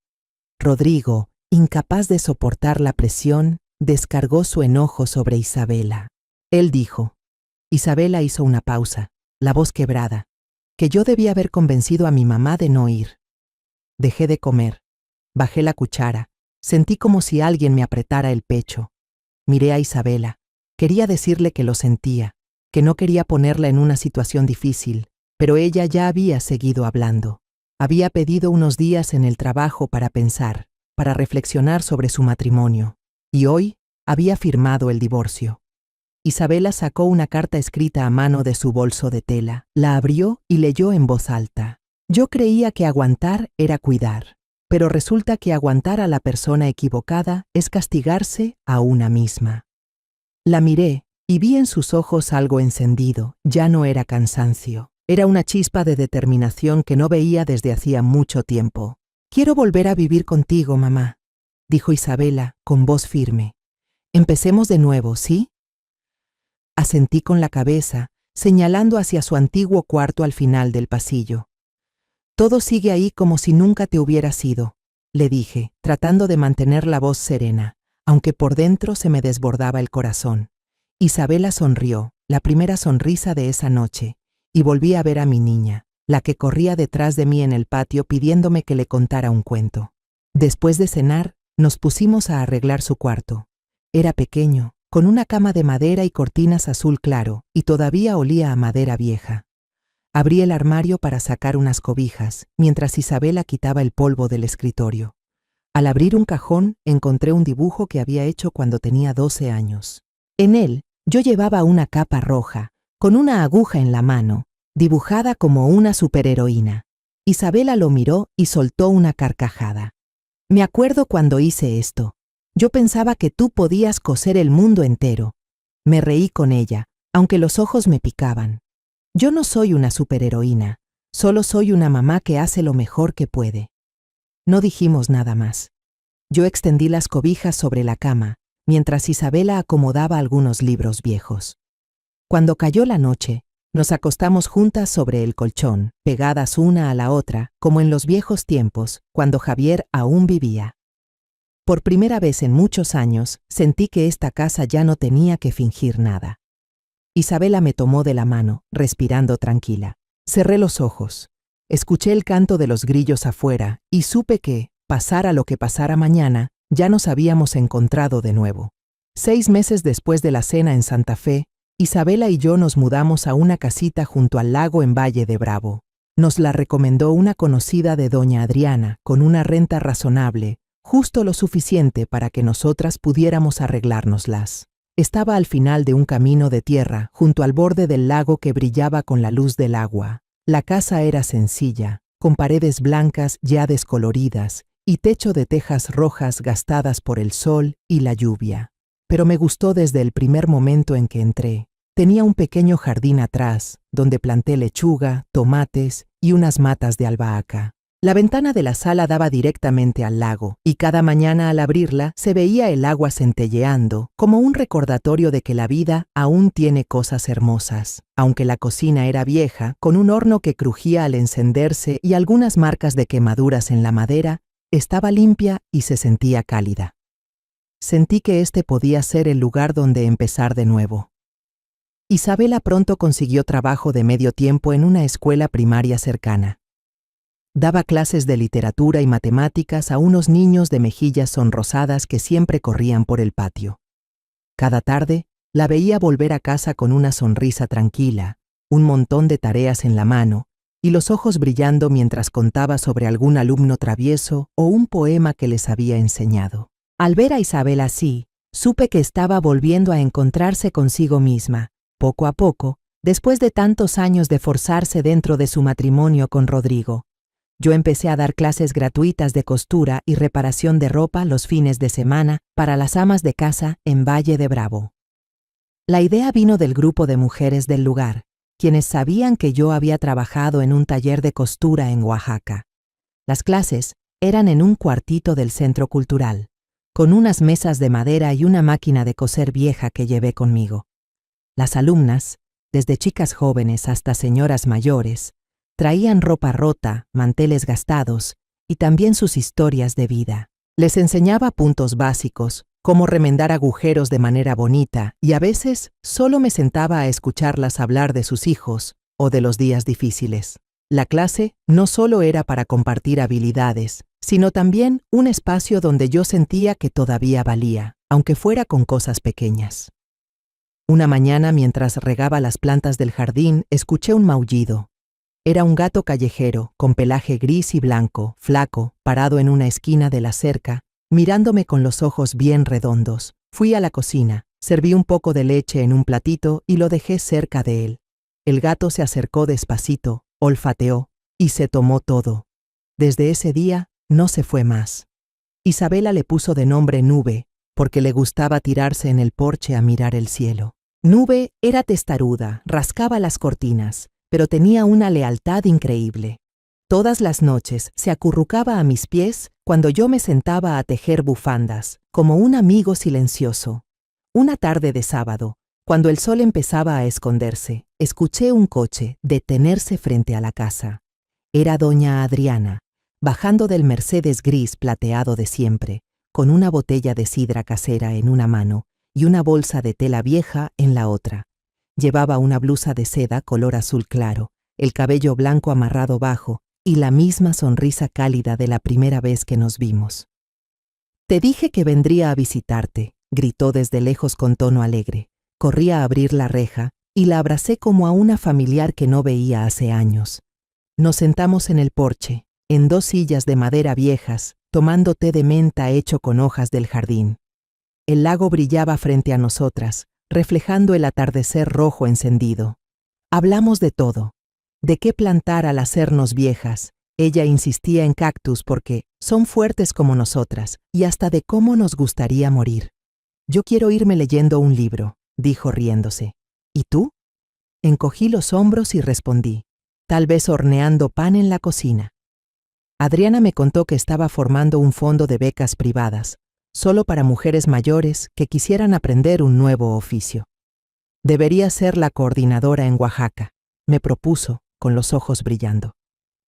S1: Rodrigo, incapaz de soportar la presión, descargó su enojo sobre Isabela. Él dijo. Isabela hizo una pausa, la voz quebrada, que yo debía haber convencido a mi mamá de no ir. Dejé de comer, bajé la cuchara, sentí como si alguien me apretara el pecho. Miré a Isabela, quería decirle que lo sentía, que no quería ponerla en una situación difícil, pero ella ya había seguido hablando. Había pedido unos días en el trabajo para pensar, para reflexionar sobre su matrimonio, y hoy había firmado el divorcio. Isabela sacó una carta escrita a mano de su bolso de tela, la abrió y leyó en voz alta. Yo creía que aguantar era cuidar, pero resulta que aguantar a la persona equivocada es castigarse a una misma. La miré y vi en sus ojos algo encendido, ya no era cansancio, era una chispa de determinación que no veía desde hacía mucho tiempo. Quiero volver a vivir contigo, mamá, dijo Isabela con voz firme. Empecemos de nuevo, ¿sí? Asentí con la cabeza, señalando hacia su antiguo cuarto al final del pasillo. Todo sigue ahí como si nunca te hubieras ido, le dije, tratando de mantener la voz serena, aunque por dentro se me desbordaba el corazón. Isabela sonrió, la primera sonrisa de esa noche, y volví a ver a mi niña, la que corría detrás de mí en el patio pidiéndome que le contara un cuento. Después de cenar, nos pusimos a arreglar su cuarto. Era pequeño, con una cama de madera y cortinas azul claro, y todavía olía a madera vieja. Abrí el armario para sacar unas cobijas, mientras Isabela quitaba el polvo del escritorio. Al abrir un cajón, encontré un dibujo que había hecho cuando tenía 12 años. En él, yo llevaba una capa roja, con una aguja en la mano, dibujada como una superheroína. Isabela lo miró y soltó una carcajada. Me acuerdo cuando hice esto. Yo pensaba que tú podías coser el mundo entero. Me reí con ella, aunque los ojos me picaban. Yo no soy una superheroína, solo soy una mamá que hace lo mejor que puede. No dijimos nada más. Yo extendí las cobijas sobre la cama, mientras Isabela acomodaba algunos libros viejos. Cuando cayó la noche, nos acostamos juntas sobre el colchón, pegadas una a la otra, como en los viejos tiempos, cuando Javier aún vivía. Por primera vez en muchos años, sentí que esta casa ya no tenía que fingir nada. Isabela me tomó de la mano, respirando tranquila. Cerré los ojos. Escuché el canto de los grillos afuera y supe que, pasara lo que pasara mañana, ya nos habíamos encontrado de nuevo. 6 meses después de la cena en Santa Fe, Isabela y yo nos mudamos a una casita junto al lago en Valle de Bravo. Nos la recomendó una conocida de doña Adriana, con una renta razonable, justo lo suficiente para que nosotras pudiéramos arreglárnoslas. Estaba al final de un camino de tierra, junto al borde del lago que brillaba con la luz del agua. La casa era sencilla, con paredes blancas ya descoloridas y techo de tejas rojas gastadas por el sol y la lluvia. Pero me gustó desde el primer momento en que entré. Tenía un pequeño jardín atrás, donde planté lechuga, tomates y unas matas de albahaca. La ventana de la sala daba directamente al lago, y cada mañana al abrirla se veía el agua centelleando, como un recordatorio de que la vida aún tiene cosas hermosas. Aunque la cocina era vieja, con un horno que crujía al encenderse y algunas marcas de quemaduras en la madera, estaba limpia y se sentía cálida. Sentí que este podía ser el lugar donde empezar de nuevo. Isabela pronto consiguió trabajo de medio tiempo en una escuela primaria cercana. Daba clases de literatura y matemáticas a unos niños de mejillas sonrosadas que siempre corrían por el patio. Cada tarde, la veía volver a casa con una sonrisa tranquila, un montón de tareas en la mano y los ojos brillando mientras contaba sobre algún alumno travieso o un poema que les había enseñado. Al ver a Isabel así, supe que estaba volviendo a encontrarse consigo misma, poco a poco, después de tantos años de forzarse dentro de su matrimonio con Rodrigo. Yo empecé a dar clases gratuitas de costura y reparación de ropa los fines de semana para las amas de casa en Valle de Bravo. La idea vino del grupo de mujeres del lugar, quienes sabían que yo había trabajado en un taller de costura en Oaxaca. Las clases eran en un cuartito del centro cultural, con unas mesas de madera y una máquina de coser vieja que llevé conmigo. Las alumnas, desde chicas jóvenes hasta señoras mayores, traían ropa rota, manteles gastados y también sus historias de vida. Les enseñaba puntos básicos, cómo remendar agujeros de manera bonita, y a veces solo me sentaba a escucharlas hablar de sus hijos o de los días difíciles. La clase no solo era para compartir habilidades, sino también un espacio donde yo sentía que todavía valía, aunque fuera con cosas pequeñas. Una mañana, mientras regaba las plantas del jardín, escuché un maullido. Era un gato callejero, con pelaje gris y blanco, flaco, parado en una esquina de la cerca, mirándome con los ojos bien redondos. Fui a la cocina, serví un poco de leche en un platito y lo dejé cerca de él. El gato se acercó despacito, olfateó y se tomó todo. Desde ese día no se fue más. Isabela le puso de nombre Nube, porque le gustaba tirarse en el porche a mirar el cielo. Nube era testaruda, rascaba las cortinas, pero tenía una lealtad increíble. Todas las noches se acurrucaba a mis pies cuando yo me sentaba a tejer bufandas, como un amigo silencioso. Una tarde de sábado, cuando el sol empezaba a esconderse, escuché un coche detenerse frente a la casa. Era doña Adriana, bajando del Mercedes gris plateado de siempre, con una botella de sidra casera en una mano y una bolsa de tela vieja en la otra. Llevaba una blusa de seda color azul claro, el cabello blanco amarrado bajo y la misma sonrisa cálida de la primera vez que nos vimos. «Te dije que vendría a visitarte», gritó desde lejos con tono alegre. Corrí a abrir la reja y la abracé como a una familiar que no veía hace años. Nos sentamos en el porche, en 2 sillas de madera viejas, tomando té de menta hecho con hojas del jardín. El lago brillaba frente a nosotras, reflejando el atardecer rojo encendido. Hablamos de todo. De qué plantar al hacernos viejas. Ella insistía en cactus porque son fuertes como nosotras, y hasta de cómo nos gustaría morir. Yo quiero irme leyendo un libro, dijo riéndose. ¿Y tú? Encogí los hombros y respondí, tal vez horneando pan en la cocina. Adriana me contó que estaba formando un fondo de becas privadas, solo para mujeres mayores que quisieran aprender un nuevo oficio. Debería ser la coordinadora en Oaxaca, me propuso, con los ojos brillando.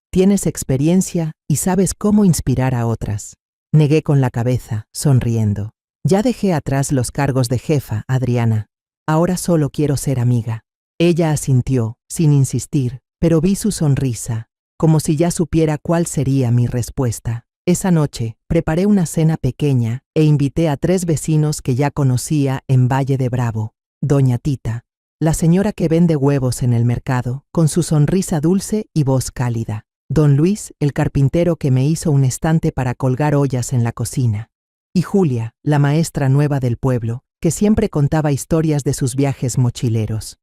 S1: Tienes experiencia y sabes cómo inspirar a otras. Negué con la cabeza, sonriendo. Ya dejé atrás los cargos de jefa, Adriana. Ahora solo quiero ser amiga. Ella asintió, sin insistir, pero vi su sonrisa, como si ya supiera cuál sería mi respuesta. Esa noche, preparé una cena pequeña e invité a 3 vecinos que ya conocía en Valle de Bravo. Doña Tita, la señora que vende huevos en el mercado, con su sonrisa dulce y voz cálida. Don Luis, el carpintero que me hizo un estante para colgar ollas en la cocina. Y Julia, la maestra nueva del pueblo, que siempre contaba historias de sus viajes mochileros.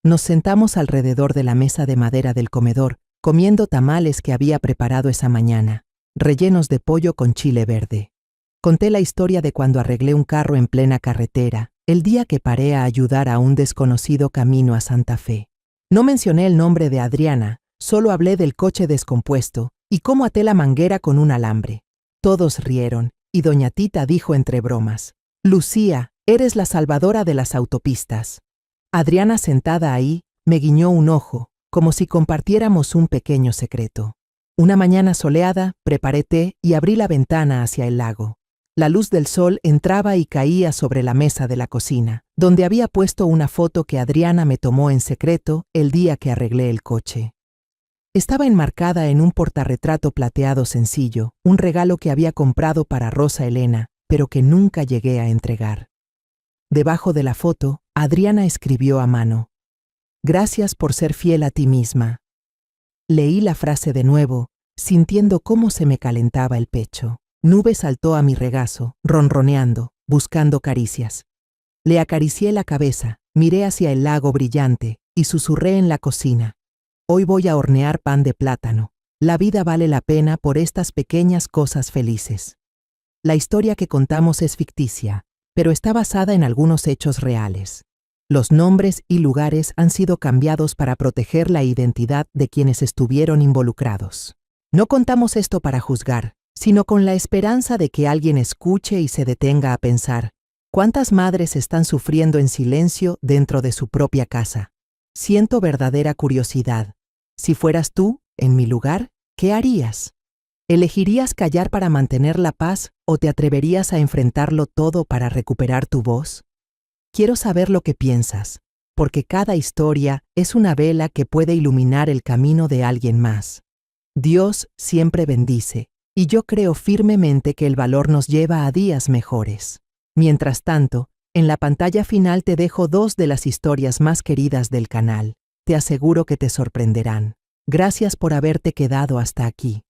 S1: Nos sentamos alrededor de la mesa de madera del comedor, comiendo tamales que había preparado esa mañana, rellenos de pollo con chile verde. Conté la historia de cuando arreglé un carro en plena carretera, el día que paré a ayudar a un desconocido camino a Santa Fe. No mencioné el nombre de Adriana, solo hablé del coche descompuesto y cómo até la manguera con un alambre. Todos rieron, y doña Tita dijo entre bromas, «Lucía, eres la salvadora de las autopistas». Adriana, sentada ahí, me guiñó un ojo, como si compartiéramos un pequeño secreto. Una mañana soleada, preparé té y abrí la ventana hacia el lago. La luz del sol entraba y caía sobre la mesa de la cocina, donde había puesto una foto que Adriana me tomó en secreto el día que arreglé el coche. Estaba enmarcada en un portarretrato plateado sencillo, un regalo que había comprado para Rosa Elena, pero que nunca llegué a entregar. Debajo de la foto, Adriana escribió a mano, «Gracias por ser fiel a ti misma». Leí la frase de nuevo, sintiendo cómo se me calentaba el pecho. Nube saltó a mi regazo, ronroneando, buscando caricias. Le acaricié la cabeza, miré hacia el lago brillante y susurré en la cocina. Hoy voy a hornear pan de plátano. La vida vale la pena por estas pequeñas cosas felices. La historia que contamos es ficticia, pero está basada en algunos hechos reales. Los nombres y lugares han sido cambiados para proteger la identidad de quienes estuvieron involucrados. No contamos esto para juzgar, sino con la esperanza de que alguien escuche y se detenga a pensar, ¿cuántas madres están sufriendo en silencio dentro de su propia casa? Siento verdadera curiosidad. Si fueras tú, en mi lugar, ¿qué harías? ¿Elegirías callar para mantener la paz o te atreverías a enfrentarlo todo para recuperar tu voz? Quiero saber lo que piensas, porque cada historia es una vela que puede iluminar el camino de alguien más. Dios siempre bendice, y yo creo firmemente que el valor nos lleva a días mejores. Mientras tanto, en la pantalla final te dejo 2 de las historias más queridas del canal. Te aseguro que te sorprenderán. Gracias por haberte quedado hasta aquí.